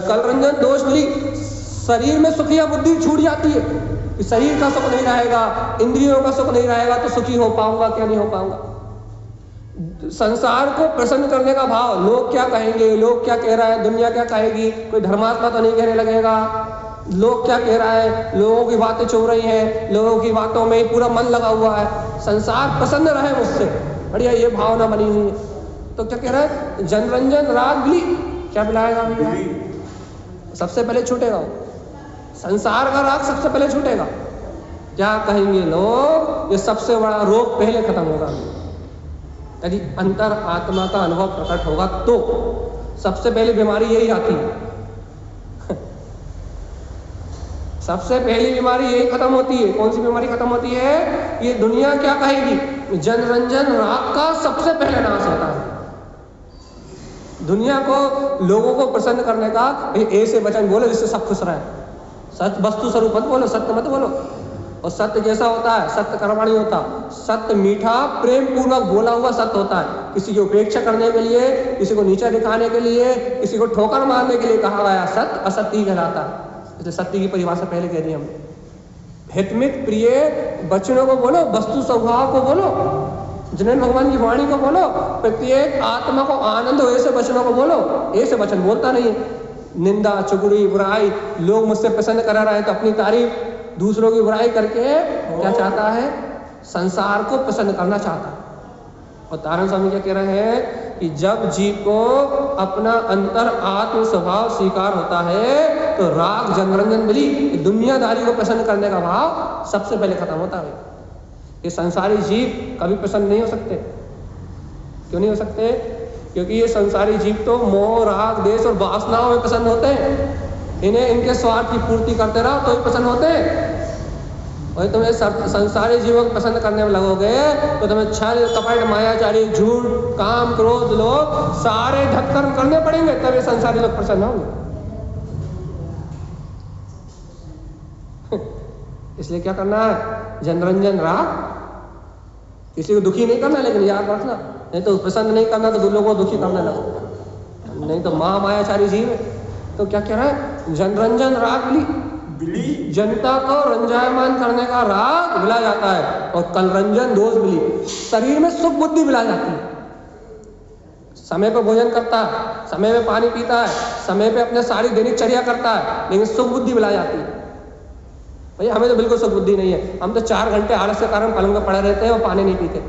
कलरंजन दोष मिली, शरीर में सुख या बुद्धि छूट जाती है कि शरीर का सुख नहीं रहेगा, इंद्रियों का सुख नहीं रहेगा तो सुखी हो पाऊंगा क्या नहीं हो पाऊंगा। संसार को प्रसन्न करने का भाव, लोग क्या कहेंगे, लोग क्या कह रहा है, दुनिया क्या कहेगी, कोई धर्मात्मा तो नहीं कहने लगेगा, लोग क्या कह रहा है, लोगों की बातें चल रही हैं, लोगों की बातों में ही पूरा मन लगा हुआ है, संसार प्रसन्न रहे मुझसे, बढ़िया ये भावना बनी हुई है। तो क्या कह रहा है, जनरंजन राग बिली, क्या पिलाएगा भैया, सबसे पहले छूटेगा वो, संसार का राग सबसे पहले छूटेगा। क्या कहेंगे लोग, ये सबसे बड़ा रोग पहले खत्म होगा। यदि अंतर आत्मा का अनुभव प्रकट होगा तो सबसे पहली बीमारी यही आती है, सबसे पहली बीमारी यही खत्म होती है। कौन सी बीमारी खत्म होती है, ये दुनिया क्या कहेगी, जनरंजन राग का सबसे पहले नाश होता है। दुनिया को, लोगों को प्रसन्न करने का ऐसे वचन बोलो जिससे सब खुश रहे, सत्य वस्तु स्वरूप मत बोलो, सत्य मत बोलो। और सत्य जैसा होता है, सत्य कर्मणि होता, सत्य मीठा प्रेम पूर्वक बोला हुआ सत्य होता है। किसी की उपेक्षा करने के लिए, किसी को नीचा दिखाने के लिए, किसी को ठोकर मारने के लिए कहा गया सत्य असत्य ही कहलाता है। इसलिए सत्य की परिभाषा पहले कह दी हमने। हितमित प्रिय वचनों को बोलो, वस्तु स्वभाव को बोलो, जिन्हें भगवान की वाणी को बोलो, प्रत्येक आत्मा को आनंद हो ऐसे वचनों को बोलो। ऐसे वचन बोलता नहीं है, निंदा चुगली बुराई, लोग मुझसे प्रसन्न करा रहे हैं तो अपनी तारीफ, दूसरों की बुराई करके क्या चाहता है, संसार को प्रसन्न करना चाहता है। और तारण स्वामी क्या कह रहे हैं कि जब जीव को अपना अंतर आत्म स्वभाव स्वीकार होता है तो राग जनरंजन बलि, दुनियादारी को प्रसन्न करने का भाव सबसे पहले खत्म होता है। ये संसारी जीव कभी प्रसन्न नहीं हो सकते। क्यों नहीं हो सकते, क्योंकि ये संसारी जीव तो मोह राग देश और वासनाओं में प्रसन्न होते हैं। इन्हें इनके स्वार्थ की पूर्ति करते रहो तो ही प्रसन्न होते हैं। वही तुम्हें संसारी जीवों को पसंद करने में लगोगे तो तुम्हें छल कपट मायाचारी झूठ काम क्रोध लोग सारे ढक्कन करने पड़ेंगे, तब ये संसारी लोग प्रसन्न होंगे। इसलिए क्या करना है, जनरंजन राग, किसी को दुखी नहीं करना, लेकिन याद रखना, नहीं तो प्रसन्न नहीं करना तो लोगों को दुखी करने लगो, नहीं तो महामायाचारी जीव है। तो क्या कह रहा है, जनरंजन राग बिली, जनता को रंजायमान करने का राग मिला जाता है। और कलरंजन दोष बिली, शरीर में सुख बुद्धि मिला जाती है। समय पे भोजन करता है, समय पे पानी पीता है, समय पे अपने सारी दैनिकचर्या करता है, लेकिन सुख बुद्धि मिला जाती है। भैया हमें तो बिल्कुल सुख बुद्धि नहीं है, हम तो 4 घंटे आलस के कारण पलंग पर पड़े रहते हैं और पानी नहीं पीते।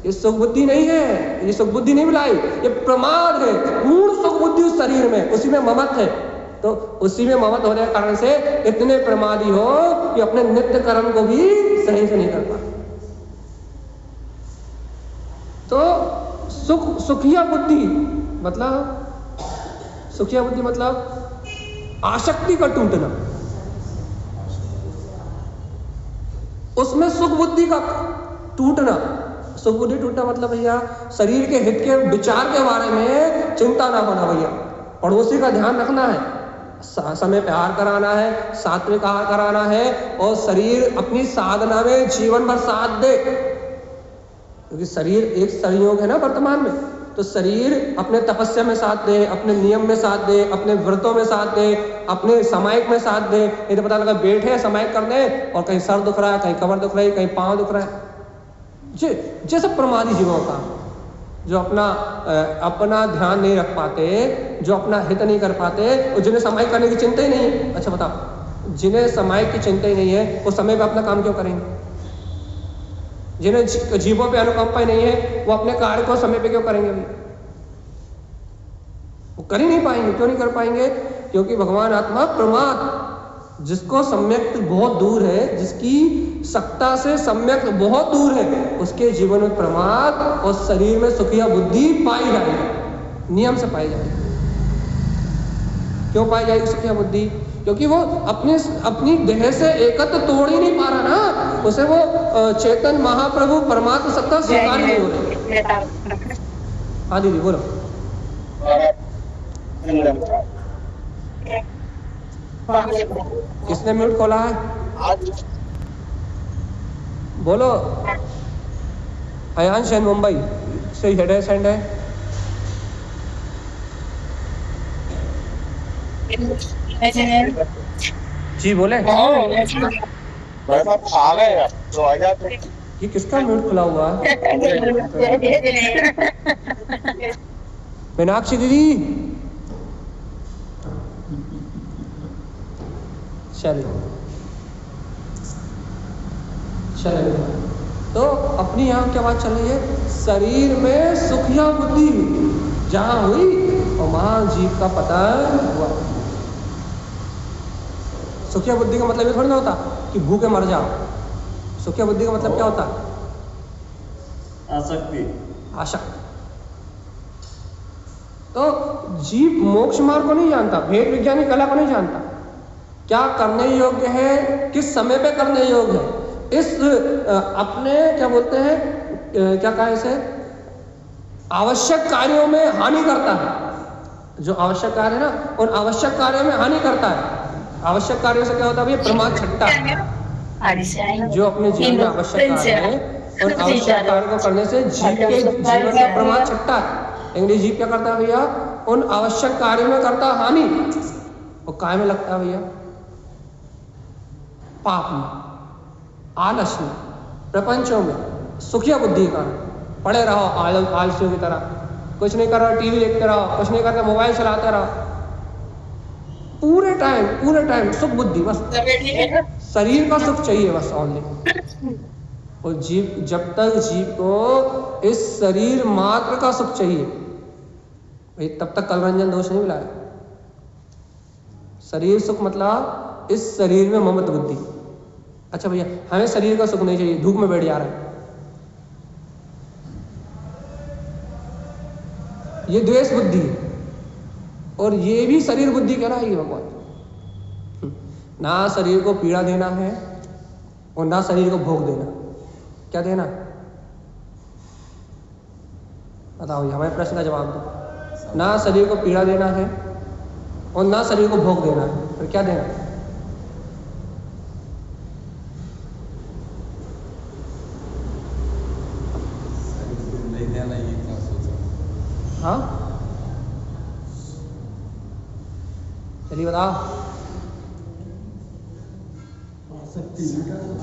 ये सुख बुद्धि नहीं है, ये सुख बुद्धि नहीं मिलाई, ये प्रमाद है। पूर्ण सुख बुद्धि उस शरीर में, उसी में ममत है। तो उसी में ममत होने के कारण से इतने प्रमादी हो कि अपने नित्य कर्म को भी सही से नहीं कर पाते। तो सुखिया बुद्धि मतलब आसक्ति का टूटना, उसमें सुख बुद्धि का टूटना। सुख बुद्धि टूटना मतलब भैया शरीर के हित के विचार के बारे में चिंता ना होना, भैया पड़ोसी का ध्यान रखना है, समय पे आहार कराना है, सात्विक आहार कराना है, और शरीर अपनी साधना में जीवन भर साथ दे। क्योंकि शरीर एक संयोग है ना वर्तमान में, तो शरीर अपने तपस्या में साथ दे, अपने नियम में साथ दे, अपने व्रतों में साथ दे, अपने सामायिक में साथ दे। नहीं तो पता लगा बैठे सामायिक करने और कहीं सर दुख रहा है, कहीं कमर दुख रही है, कहीं पाँव दुख रहा है। ये सब प्रमादी जीवों का, जो अपना ध्यान नहीं रख पाते, जो अपना हित नहीं कर पाते, और जिन्हें सामायिक करने की चिंता ही नहीं है। अच्छा बताओ, जिन्हें सामायिक की चिंता ही नहीं है वो समय पे अपना काम क्यों करेंगे? जिन्हें जीवों पे अनुकंपा ही नहीं है वो अपने कार्य को समय पे क्यों करेंगे? वो कर ही नहीं पाएंगे। क्यों नहीं कर पाएंगे? क्योंकि भगवान आत्मा प्रमाद, जिसको सम्यक बहुत दूर है, जिसकी सत्ता से सम्यक बहुत दूर है, उसके जीवन में प्रमाद और शरीर में सुखिया बुद्धि पाई जाएगी, नियम से पाई जाएगी। क्यों पाई जाएगी सुखिया बुद्धि? क्योंकि वो अपनी देह से एकत्र तोड़ ही नहीं पा रहा ना, उसे वो चेतन महाप्रभु परमात्मा सत्ता स्वीकार नहीं हो रही। हाँ दीदी बोलो। किसने म्यूट खोला है? बोलो। अयांश है मुंबई से हेड है, सेंड है। जी बोले। ये किसका म्यूट खुला हुआ है? मीनाक्षी दीदी, चलिए चलिए। तो अपनी यहाँ क्या बात चल रही है? शरीर में सुख या बुद्धि जहाँ हुई और वहाँ जीव का पतन हुआ। सुख या बुद्धि का मतलब ये थोड़ी ना होता कि भूखे मर जाओ। सुख या बुद्धि का मतलब क्या होता? आसक्ति, आशा। तो जीव मोक्ष मार्ग को नहीं जानता, भेद विज्ञानी कला को नहीं जानता, क्या करने योग्य है, किस समय पे करने योग्य है। इस अपने क्या बोलते हैं, क्या कहा इसे, आवश्यक कार्यों में हानि करता है। जो आवश्यक कार्य है ना, उन आवश्यक कार्यों में हानि करता है। आवश्यक कार्यों से क्या होता है भैया? प्रमाद छट्टा। जो अपने जीवन में आवश्यक कार्य है, उन आवश्यक कार्य को करने से जीव के जीवन का प्रमाद छट्टा है। लेकिन जीव क्या करता है भैया? उन आवश्यक कार्यों में करता हानि, और काय में लगता है भैया? पाप में, आलस में, प्रपंचों में, सुखिया बुद्धि का। पड़े रहो आलसियों की तरह, कुछ नहीं कर रहा, टीवी देखते रहो, कुछ नहीं करते, मोबाइल चलाते रहो, पूरे टाइम सुख बुद्धि बस, शरीर का सुख चाहिए बस ओनली। और जीव, जब तक जीव को इस शरीर मात्र का सुख चाहिए भाई, तब तक कलरंजन दोष नहीं मिलाया। शरीर सुख मतलब इस शरीर में ममत्व बुद्धि। अच्छा भैया, हमें शरीर का सुख नहीं चाहिए, धूप में बैठ जा रहा है, ये द्वेष बुद्धि है। और ये भी शरीर बुद्धि कहलाएगी भगवान। ना शरीर को पीड़ा देना है और ना शरीर को भोग देना। क्या देना? बताओ, हमारे प्रश्न का जवाब दो। ना शरीर को पीड़ा देना है और ना शरीर को भोग देना है, फिर क्या देना? नहीं देना, ये क्या सोचा? हाँ, चलिए बताओ।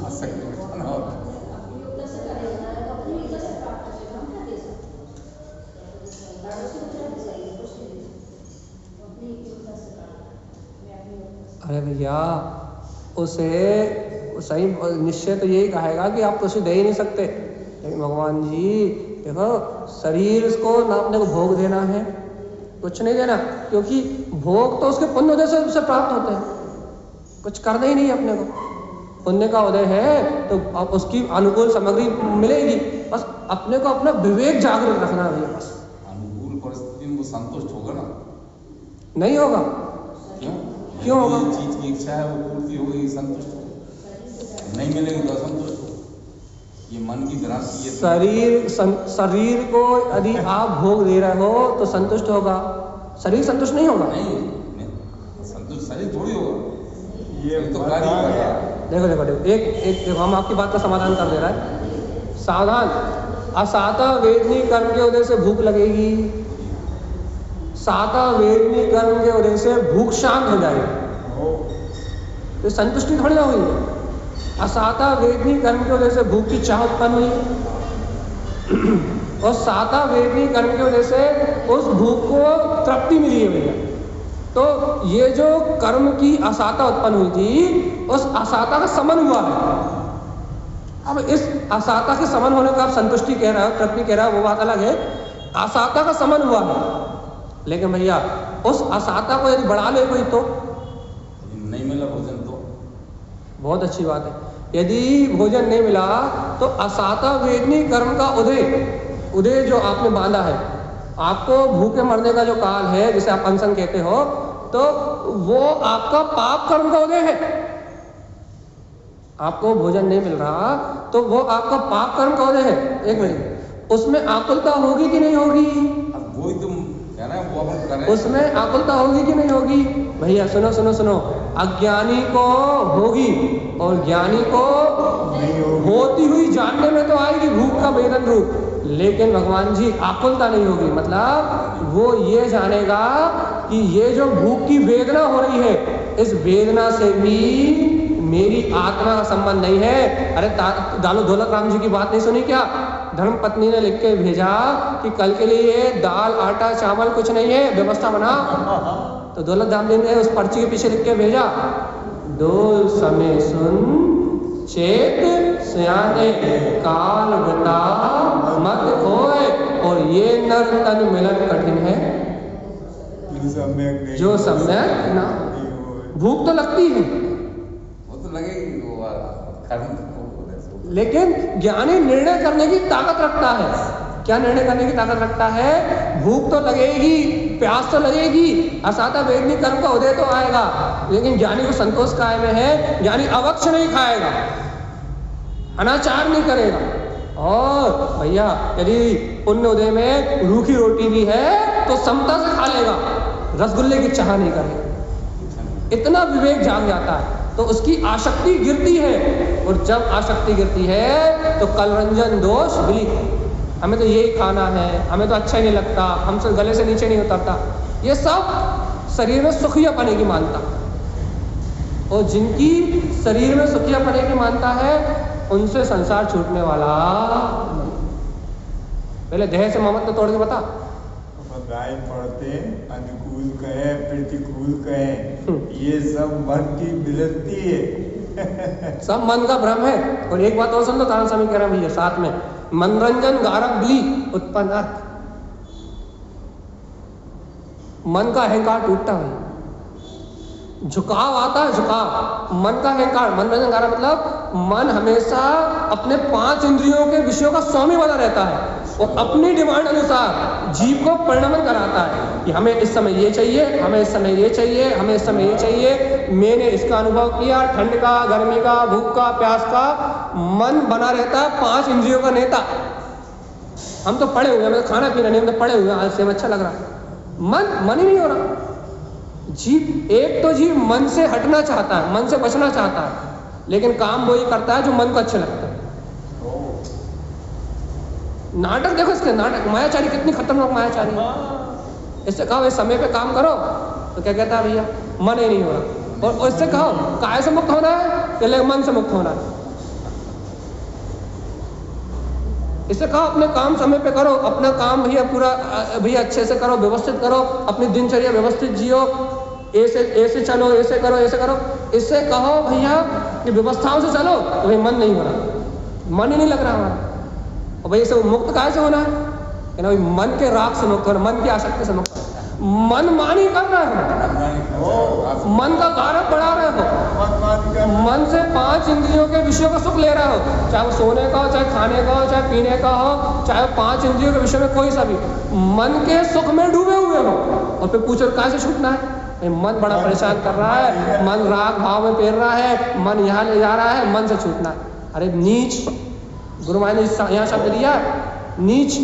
आसक्ति उठाना होता है। अरे भैया, उसे सही निश्चय तो यही कहेगा कि आप तो उसे दे ही नहीं सकते। लेकिन भगवान जी देखो, शरीर को ना अपने को भोग देना है, कुछ नहीं देना, क्योंकि भोग तो उसके पुण्य उदय से उसे प्राप्त होते हैं। कुछ करना ही नहीं है अपने को। पुण्य का उदय है तो अब उसकी अनुकूल सामग्री मिलेगी, बस अपने को अपना विवेक जागरूक रखना है भैया बस। अनुकूल परिस्थिति में वो संतुष्ट होगा ना? नहीं होगा। क्यों होगा? जो चीज की इच्छा है वो पूर्ति होगी, संतुष्ट होगा। नहीं मिलेगी तो असंतुष्ट होगा। ये मन की भ्रांति है। शरीर को यदि आप भोग दे रहे हो तो संतुष्ट होगा, शरीर संतुष्ट नहीं होगा। नहीं, संतुष्ट शरीर थोड़ी होगा। ये तो कार्य होगा। देखो एक हम आपकी बात का समाधान कर दे रहा है। सावधान, असाता वेदनी कर्म के उदय से भूख लगेगी, साता वेदनी कर्म के उदय से भूख शांत हो जाएगी, तो संतुष्टि थोड़ी ना हुई। असाता वेदनी कर्म के वजह से भूख की चाह उत्पन्न हुई, और साता वेदनी कर्म की वजह से उस भूख को तृप्ति मिली है भैया। तो ये जो कर्म की असाता उत्पन्न हुई थी, उस असाता का समन हुआ है। अब इस असाता के समन होने का आप संतुष्टि कह रहे हो, तृप्ति कह रहे हो, वो बात अलग है। असाता का समन हुआ है, लेकिन भैया उस असाता को यदि बढ़ा ले कोई तो नहीं मिला भोजन तो बहुत अच्छी बात है। यदि भोजन नहीं मिला तो असाता वेदनी कर्म का उदय जो आपने बांधा है, आपको भूखे मरने का जो काल है जिसे आप अनशन कहते हो, तो वो आपका पाप कर्म का उदय है। आपको भोजन नहीं मिल रहा तो वो आपका पाप कर्म का उदय है। एक मिनट, उसमें आकुलता होगी कि नहीं होगी? अब वही तुम कह रहे हैं, वो अपन कर रहे हैं। उसमें आकुलता होगी कि नहीं होगी? भैया सुनो सुनो सुनो, अज्ञानी को होगी और ज्ञानी को होती हुई जानने में तो आएगी भूख का वेदन रूप, लेकिन भगवान जी आकुलता नहीं होगी। मतलब वो ये जानेगा कि ये जो भूख की वेदना हो रही है, इस वेदना से भी मेरी आत्मा का संबंध नहीं है। अरे दालो दौलत राम जी की बात नहीं सुनी क्या? धर्म पत्नी ने लिख के भेजा कि कल के लिए दाल आटा चावल कुछ नहीं है, व्यवस्था बना। तो दौलत राम जी ने उस पर्ची के पीछे लिख के भेजा, डोल समय सुन चेत सयाने काल बता मत खोए, और ये नर तन मिलन कठिन है जो सम्यक ना। भूख तो लगती है, वो तो लगेगी, वो कर्म लेकिन ज्ञानी निर्णय करने की ताकत रखता है। क्या निर्णय करने की ताकत रखता है? भूख तो लगेगी, प्यास तो लगेगी, असाता वेदनी कर्म का उदय तो आएगा, लेकिन ज्ञानी को संतोष काय में है। ज्ञानी अवक्ष नहीं खाएगा, अनाचार नहीं करेगा। और भैया यदि पुण्य उदय में रूखी रोटी भी है तो समता से खा लेगा, रसगुल्ले की चाह नहीं करेगा। इतना विवेक जाग जाता है तो उसकी आसक्ति गिरती है, और जब आसक्ति गिरती है तो कलरंजन दोष विली, हमें तो यही खाना है, हमें तो अच्छा ही नहीं लगता, हमसे गले से नीचे नहीं उतरता, ये सब शरीर में सुखिया पने की मानता। और जिनकी शरीर में सुखिया पने की मानता है उनसे संसार छूटने वाला। पहले देह से मोहम्मद तो तोड़ के बता। राय पढ़ते अनुकूल कहे प्रतिकूल कहे, ये सब मन की विलत्ती है। सब मन का भ्रम है। और एक बात और सुन लो, कारण स्वामी कह रहे हैं भैया साथ में, मनोरंजन गारक बली उत्पन्न अर्थ, मन का अहंकार टूटता है, झुकाव आता है, झुकाव मन का अहंकार। मनोरंजन गारक मतलब मन हमेशा अपने 5 इंद्रियों के विषयों का स्वामी बना रहता है और अपनी डिमांड अनुसार जीव को परिणमन कराता है कि हमें इस समय ये चाहिए, हमें इस समय ये चाहिए, हमें इस समय ये चाहिए। मैंने इसका अनुभव किया, ठंड का, गर्मी का, भूख का, प्यास का। मन बना रहता है 5 इंद्रियों का नेता। हम तो पड़े हुए हैं, हमें खाना पीना नहीं, हम तो पड़े हुए हैं, आज से हमें अच्छा लग रहा है। मन ही नहीं हो रहा। जीव एक तो जीव मन से हटना चाहता है, मन से बचना चाहता है, लेकिन काम वही करता है जो मन को अच्छा लगता है। नाटक देखो इसके, नाटक मायाचारी कितनी खतरनाक मायाचारी है। इससे कहो इस समय पे काम करो तो क्या कहता है भैया मन ही नहीं हो रहा। और इससे कहो काय से मुक्त होना है, तो मन से मुक्त होना है। इससे कहो अपने काम समय पे करो, अपना काम भैया पूरा भैया अच्छे से करो, व्यवस्थित करो, अपनी दिनचर्या व्यवस्थित जियो, ऐसे चलो, ऐसे करो, ऐसे करो। इससे कहो भैया कि व्यवस्थाओं से चलो, तो भाई मन नहीं हो रहा, मन ही नहीं लग रहा हमारा। और भाई इसे मुक्त काय से होना है कि ना भाई मन के राग से मुक्त होना, मन की आसक्ति से मुक्त। मन मानी कर रहे हो, मन का कारक बढ़ा रहे हो, मन से 5 इंद्रियों के विषयों का सुख ले रहे हो, चाहे वो सोने का हो, चाहे खाने का हो, चाहे पीने का हो, चाहे 5 इंद्रियों के विषय में कोई सा भी, मन के सुख में डूबे हुए हो। और फिर पूछो कहाँ से छूटना है? मन बड़ा परेशान कर रहा है, मन राग भाव में पेर रहा है, मन यहाँ ले जा रहा है, मन से छूटना है। अरे नीच, गुरु महाराज ने यहाँ शब्द दिया नीच,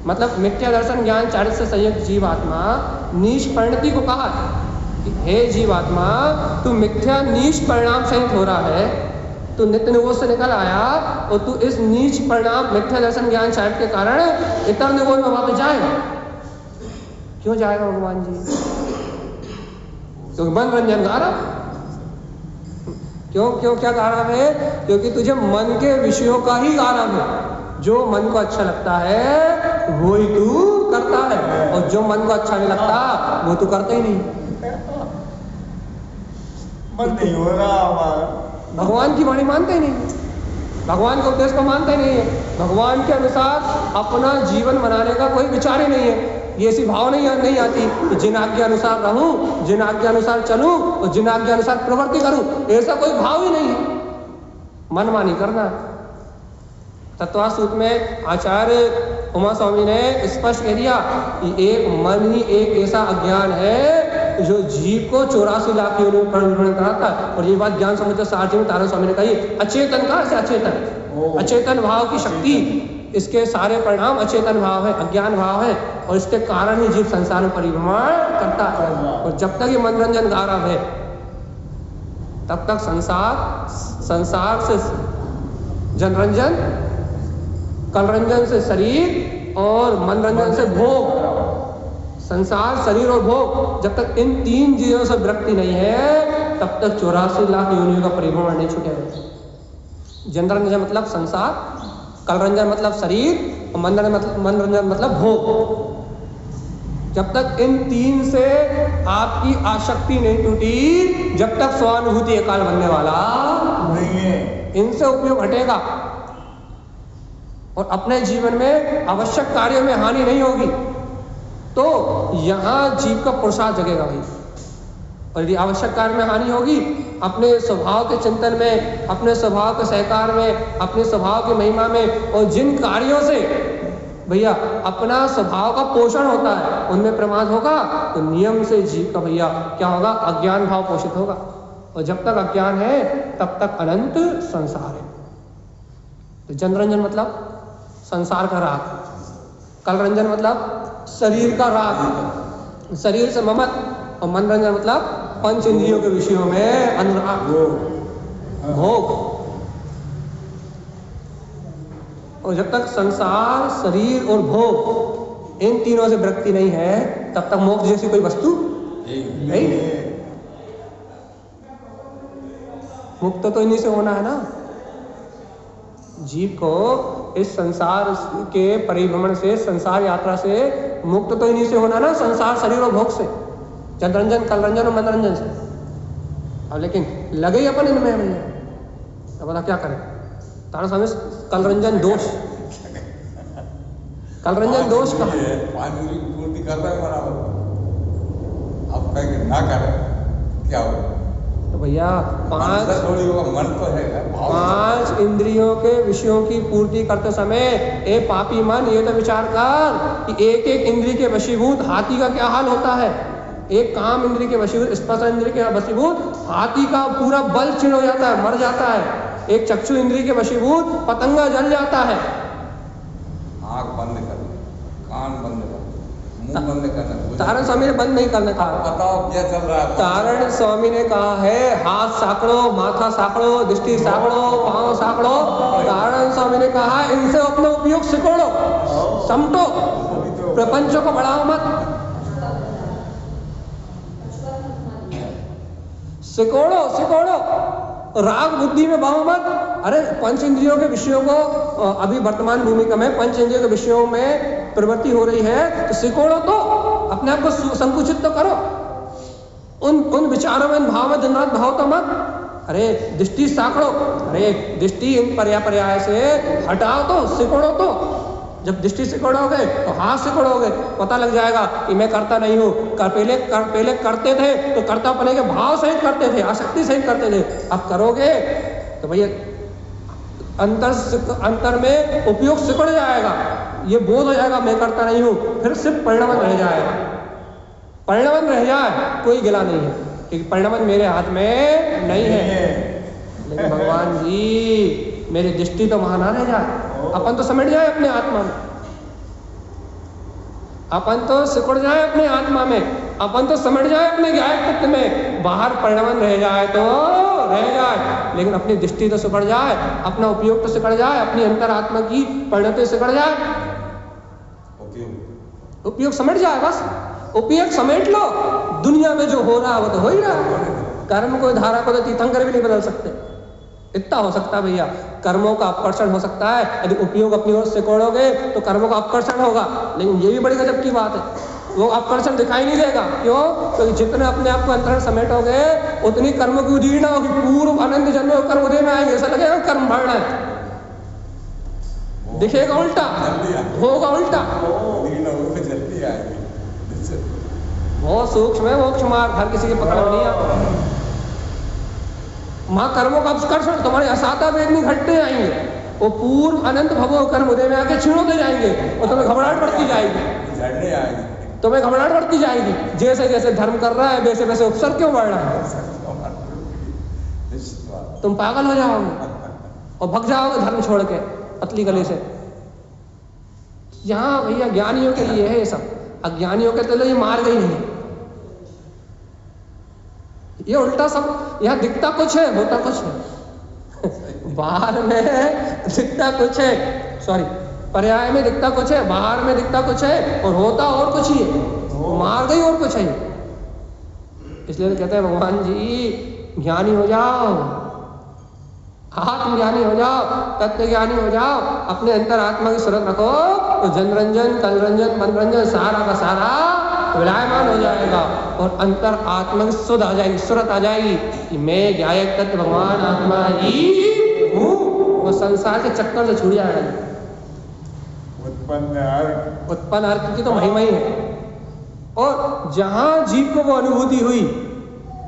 मतलब मिथ्या दर्शन ज्ञान चारित्र से संयुक्त जीवात्मा नीच परिणति को कहा कि हे जीवात्मा, तू मिथ्या नीच परिणाम सहित हो रहा है, तू नित्य निवोध से निकल आया और तू इस नीच परिणाम मिथ्या दर्शन ज्ञान चारित्र के कारण इतर निवोध में वापस जाएगा। क्यों जाएगा भगवान जी? क्योंकि मनोरंजन गारक। क्यों क्यों क्या गारक है? क्योंकि तुझे मन के विषयों का ही गारक है। जो मन को अच्छा लगता है वो ही तू करता है, और जो मन को अच्छा नहीं लगता वो तू करता ही नहीं। मन नहीं हो रहा हमारा, भगवान की वाणी मानते ही नहीं, भगवान के उपदेश को मानते ही नहीं है। भगवान के अनुसार अपना जीवन बनाने का कोई विचार ही नहीं है। ये ऐसी भाव नहीं आती कि जिन आज्ञा अनुसार रहूं, जिन आज्ञा अनुसार चलूं और जिन आज्ञा अनुसार प्रवृत्ति करूं, ऐसा कोई भाव ही नहीं है। मनमानी करना। तत्वासूत्र में आचार्य उमा स्वामी ने स्पष्ट कह दिया कि एक मन ही एक ऐसा अज्ञान है जो जीव को 84 लाख योनियों में परिवर्तन कराता है। और ये बात ज्ञान समुद्र सारथी में तारण स्वामी ने कही। अचेतन का से अचेतन, अचेतन भाव की शक्ति, इसके सारे परिणाम अचेतन भाव है, अज्ञान भाव है, और इसके कारण ही जीव संसार में परिभ्रमण करता है। और जब तक ये मनोरंजन गारव है तब तक संसार से जनरंजन, कलरंजन से शरीर और मनोरंजन से भोग, संसार शरीर और भोग, जब तक इन 3 चीजों से विरक्ति नहीं है तब तक 84 लाख योनियों का परिभ्रमण नहीं छूटेगा। जनरंजन मतलब संसार, कलरंजन मतलब शरीर और मनरंजन मतलब भोग। जब तक इन तीन से आपकी आसक्ति नहीं टूटी, जब तक स्वानुभूति एकाल बनने वाला नहीं है। इनसे उपयोग हटेगा और अपने जीवन में आवश्यक कार्यों में हानि नहीं होगी, तो यहां जीव का पुरुषार्थ जगेगा भाई। और यदि आवश्यक कार्य में हानि होगी, अपने स्वभाव के चिंतन में, अपने स्वभाव के सहकार में, अपने स्वभाव की महिमा में, और जिन कार्यों से भैया अपना स्वभाव का पोषण होता है उनमें प्रमाद होगा, तो नियम से जीव का भैया क्या होगा, अज्ञान भाव पोषित होगा। और जब तक अज्ञान है तब तक अनंत संसार है। तो जनरंजन मतलब संसार का राग, कलरंजन मतलब शरीर का राग, शरीर से ममत, और मनोरंजन मतलब पंच इंद्रियों के विषयों में अनुराग, भोग। और जब तक संसार, शरीर और भोग इन तीनों से विरक्ति नहीं है, तब तक मोक्ष जैसी कोई वस्तु नहीं है। मुक्त तो इन्हीं से होना है ना। जीव को इस संसार के परिभ्रमण से, संसार यात्रा से मुक्त तो इन्हीं से होना ना, संसार, शरीर और भोग से, जनरंजन, कलरंजन और मनोरंजन से। अब लेकिन लगे ही अपन इनमें भैया, अब बता क्या करें। तारा स्वामी कलरंजन दोष, कलरंजन दोष कहाँ है? पानी की पूर्ति कर रहा है बराबर, अब कह के ना करे क्या हो? तो भैया मन तो है, पांच इंद्रियों के विषयों की पूर्ति करते समय ए पापी मन, ये तो विचार कर कि एक एक इंद्रिय के वशीभूत हाथी का क्या हाल होता है। एक काम इंद्रिय के वशीभूत, स्पर्श इंद्रिय के वशीभूत हाथी का पूरा बल क्षीण हो जाता है, मर जाता है। एक चक्षु इंद्रिय के वशीभूत पतंगा जल जाता है। आँख बंद कर, कान बंद कर, मुंह बंद करना। तारण स्वामी ने बंद नहीं करने कहा। बताओ क्या चल रहा है? तारण स्वामी ने कहा है हाथ साकड़ो, माथा साकड़ो, दृष्टि साकड़ो, पांव साकड़ो। तारण स्वामी ने कहा इनसे अपना उपयोग सिकोड़ो, समटो, प्रपंचों को बढ़ाओ मत, सिकोड़ो सिकोड़ो, राग बुद्धि में बहो मत। अरे पंच इंद्रियों के विषयों को, अभी वर्तमान भूमिका में पंच इंद्रियों के विषयों में प्रवृत्ति हो रही है, तो सिकोड़ो, तो अपने आप को संकुचित तो करो, उन विचारों में, इन भाव में दिन रात भाव तो मत। अरे दृष्टि साकड़ो, अरे दृष्टि इन पर्याय से हटाओ, तो सिकोड़ो। तो जब दृष्टि सिकोड़ोगे तो हाथ सिकोड़ोगे, पता लग जाएगा कि मैं करता नहीं हूँ। पहले करते थे तो करता अपने के भाव सहित करते थे, आसक्ति सहित करते थे। अब करोगे तो भैया अंतर में उपयोग सिकुड़ जाएगा, ये बोध हो जाएगा मैं करता नहीं हूँ, फिर सिर्फ परिणाम रह जाएगा। परिणाम रह जाए कोई गिला नहीं है, क्योंकि परिणाम मेरे हाथ में नहीं है। लेकिन भगवान जी मेरी दृष्टि तो वहां ना रह जाए, अपन तो समेट जाए अपने आत्मा में, अपन तो सिकुड़ जाए अपने आत्मा में, अपन तो समझ जाए अपने ज्ञान तत्व में। बाहर परिणाम रह जाए तो रह जाए, लेकिन अपनी दृष्टि तो सिकुड़ जाए, अपना उपयोग तो सिकुड़ जाए, अपनी अंतरात्मा की परिणति सिकुड़ जाए, उपयोग समेट जाए। बस उपयोग समेट लो, दुनिया में जो हो रहा है वो तो हो ही रहा है। कर्म को, धारा को तो तीर्थंकर भी नहीं बदल सकते, इतना हो सकता है भैया, कर्मों का अपकर्षण हो सकता है। यदि उपयोग अपनी ओर से कोड़ोगे तो कर्मों का अपकर्षण होगा, लेकिन ये भी बड़ी गजब की बात है, वो अपकर्षण दिखाई नहीं देगा। क्यों? क्योंकि जितने अपने आप को अंतरण समेटोगे उतनी कर्म की उदीर्णा होगी, पूर्व अनंत जन्म कर्म उदय में आएंगे, ऐसा लगेगा कर्म बढ़ रहा है, दिखेगा उल्टा, होगा उल्टा। बहुत सूक्ष्म है मोक्ष मार्ग, हर किसी के पकड़ में नहीं आता। माँ कर्मों का अपकर्षण, तुम्हारे असाता वेदनी घटते आएंगे, वो पूर्व अनंत भवो कर्म उदय में आके क्षीण होते जाएंगे और तुम्हें घबराहट बढ़ती जाएगी, तुम्हें घबराहट बढ़ती जाएगी। जैसे जैसे धर्म कर रहा है वैसे वैसे उपसर्ग क्यों बढ़ रहा है, तुम पागल हो जाओगे और भग जाओगे धर्म छोड़ के पतली गली से। यहाँ भैया ज्ञानियों के लिए है ये सब, अज्ञानियों के तो ये मार्ग ही नहीं, ये उल्टा सब। यहाँ दिखता कुछ है, होता कुछ है। बाहर में दिखता कुछ है, सॉरी पर्याय में दिखता कुछ है, बाहर में दिखता कुछ है और होता और कुछ ही है, मार्ग ही और कुछ है। इसलिए तो कहते हैं भगवान जी ज्ञानी हो जाओ, आत्मज्ञानी हो जाओ, तत्व ज्ञानी हो जाओ, अपने अंतर आत्मा की सूरत रखो तो जनरंजन, कलरंजन, मनरंजन सारा का सारा विलायमान हो जाएगा और अंतर आत्मा की सुध आ जाएगी, सूरत आ जाएगी कि मैं ज्ञायक तत्व भगवान आत्मा ही हूँ। वो संसार के चक्कर से छूट जाएगा। उत्पन्न अर्थ की तो महिमा ही है। और जहां जीव को वो अनुभूति हुई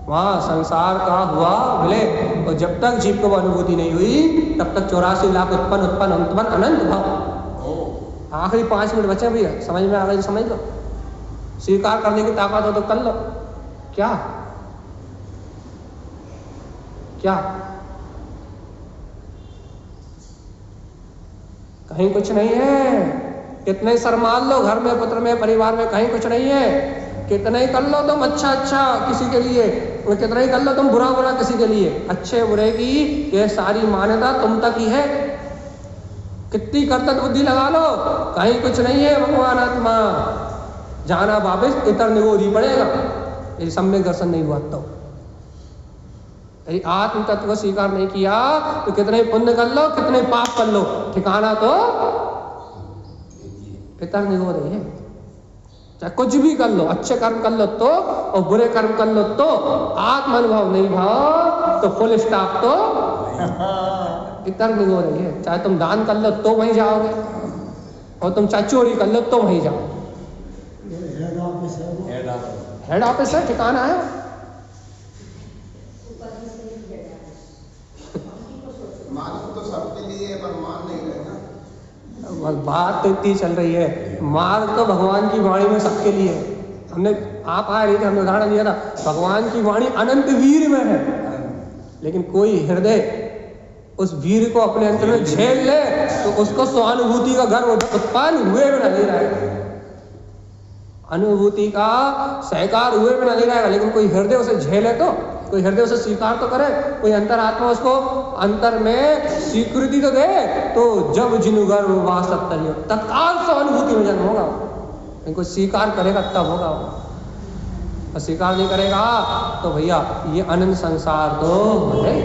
वहां संसार का हुआ विलय। और जब तक जीव को वो अनुभूति नहीं हुई तब तक 84 लाख उत्पन्न अनंत भाव। आखिरी 5 मिनट बचे भैया, समझ में आ गई तो समझ लो, स्वीकार करने की ताकत हो तो कर लो। क्या क्या कहीं कुछ नहीं है। कितने सर मान लो घर में, पुत्र में, परिवार में, कहीं कुछ नहीं है। कितना ही कर लो तुम अच्छा किसी के लिए, कितना ही कर लो तुम बुरा किसी के लिए, अच्छे बुरे की ये सारी मान्यता तुम तक ही है। कितनी कर्तव्य बुद्धि लगा लो, कहीं कुछ नहीं है। भगवान आत्मा जाना वापिस इतर निगोरी पड़ेगा यदि सम्यक दर्शन नहीं हुआ तो। यदि आत्म तत्व को स्वीकार नहीं किया तो कितने पुण्य कर लो, कितने पाप कर लो, ठिकाना तो इतर निगोरी है। चाहे कुछ भी कर लो, अच्छे कर्म कर लो तो और बुरे कर्म कर लो तो आत्म अनुभव नहीं भाव तो फुल स्टॉप तो इतर निगो रही है। चाहे तुम दान कर लो तो वहीं जाओगे और तुम चाहे चोरी कर लो तो वहीं जाओ। हेड ऑफिस है, ठिकाना है। मार्ग तो सबके लिए पर मान नहीं रहे ना। बात तो इतनी चल रही है, मार्ग तो भगवान की वाणी में सबके लिए है। हमने आप आ रही थे, हमने उदाहरण दिया था, भगवान की वाणी अनंत वीर में है, लेकिन कोई हृदय उस वीर को अपने अंतर में झेल ले तो उसको स्वानुभूति का गर्व उत्पन्न हुए बिना नहीं रहेगा, अनुभूति का सहकार हुए बिना नहीं रहेगा। लेकिन कोई हृदय उसे झेले तो, कोई हृदय उसे स्वीकार तो करे, कोई अंतरात्मा उसको अंतर में स्वीकृति तो दे, तो जब जिनु गर्व वासत तलियो तत्काल स्वानुभूति में जन्म होगा। इनको स्वीकार करेगा तब होगा, और स्वीकार नहीं करेगा तो भैया ये अनंत संसार तो है।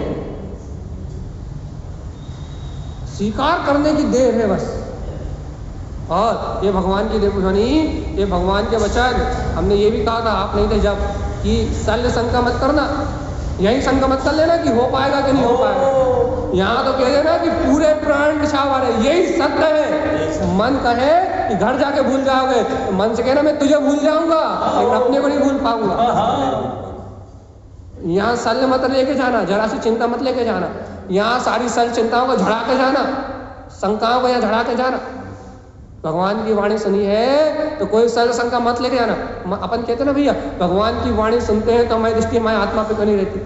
स्वीकार करने की देर है बस। और ये भगवान की देवध्वनि, ये भगवान के वचन, हमने ये भी कहा था, आप नहीं थे जब, कि शल्य शंका मत करना, यही शंका मत कर लेना कि हो पाएगा कि नहीं हो पाएगा। यहाँ तो कह देना कि पूरे प्राण निछावर है, यही सत्य है। मन कहे कि घर जाके भूल जाओगे तो मन से कहना मैं तुझे भूल जाऊंगा लेकिन अपने को नहीं भूल पाऊंगा। यहाँ शल्य मत लेके जाना, जरा सी चिंता मत लेके जाना, यहाँ सारी शल्य चिंताओं को झड़ा के जाना, शंकाओं को यहाँ झड़ा के जाना। भगवान की वाणी सुनी है तो कोई शल्य शंका मत लेके जाना। अपन कहते ना भैया भगवान की वाणी सुनते हैं तो हमारी दृष्टि हमारी आत्मा पे क्यों नहीं रहती,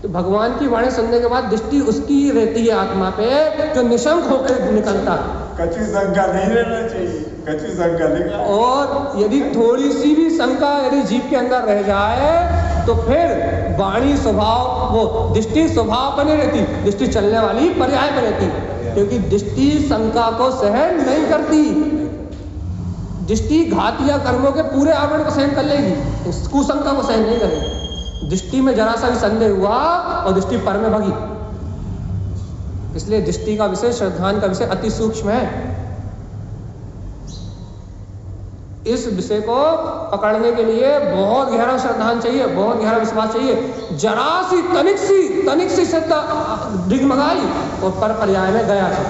तो भगवान की वाणी सुनने के बाद दृष्टि उसकी ही रहती है आत्मा पे जो निशंक होकर निकलता। कच्ची शंका नहीं रहना चाहिए, कच्ची शंका लेगा। और यदि थोड़ी सी भी शंका यदि जीव के अंदर रह जाए तो फिर वाणी स्वभाव, वो दृष्टि स्वभाव पर नहीं रहती, दृष्टि चलने वाली पर्याय पर रहती, क्योंकि दृष्टि शंका को सहन नहीं करती। दृष्टि घातिया कर्मों के पूरे आवरण को सहन कर लेगी, कुशंका को सहन नहीं करेगी। दृष्टि में जरा सा भी संदेह हुआ और दृष्टि पर में भगी। इसलिए दृष्टि का विषय, श्रद्धान का विषय अति सूक्ष्म है। इस विषय को पकड़ने के लिए बहुत गहरा श्रद्धान चाहिए, बहुत गहरा विश्वास चाहिए। जरा सी तनिक सी श्रद्धा डिगमगाई और पर पर्याय में गया था।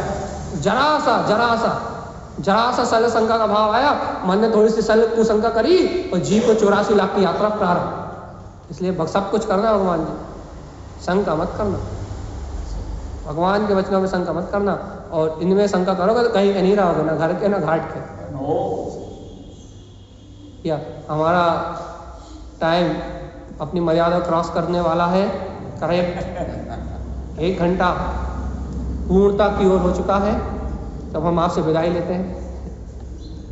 जरा सा शल्य शंका का भाव आया, मन ने थोड़ी सी शल्य कुशंका करी और जीव को 84 लाख की यात्रा प्रारंभ। इसलिए सब कुछ करना भगवान जी, शंका मत करना, भगवान के वचनों में शंका मत करना। और इनमें शंका करोगे तो कहीं के नहीं रहोगे, ना घर के ना घाट के। या हमारा टाइम अपनी मर्यादा क्रॉस करने वाला है, करेक्ट 1 घंटा पूर्णता की ओर हो चुका है। तब हम आपसे विदाई लेते हैं।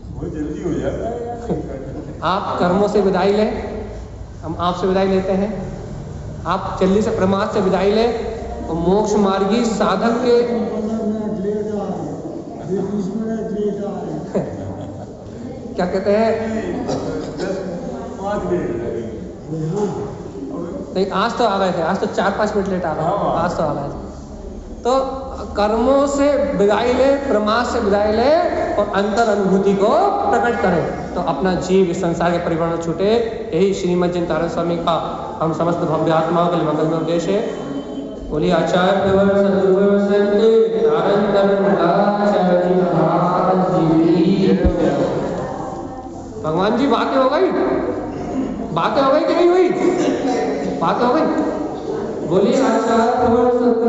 बहुत जल्दी हो जाता है। आप कर्मों से विदाई लें, हम आपसे विदाई लेते हैं। आप जल्दी से प्रमाद से विदाई लें और मोक्ष मार्गी साधक के क्या कहते हैं 10-5 मिनट नहीं, आज तो आ गए थे, आज तो 4-5 मिनट लेट आ गए, हाँ। आज तो आ गए थे। तो कर्मों से विदाई ले, प्रमाद से विदाई ले और अंतर अनुभूति को प्रकट करें, तो अपना जीव इस संसार के परिवार में छूटे। यही श्रीमद् जिनतारण स्वामी का हम समस्त भव्य आत्माओं के लिए मंगल में उद्देश्य है। बोलिए आचार्य सद्गुरु संत तारण तरण जी महाराज जी। भगवान जी बातें हो गई, बातें हो गई कि नहीं हुई? बातें हो गई। बोलिए आचार्य सद्गुरु संत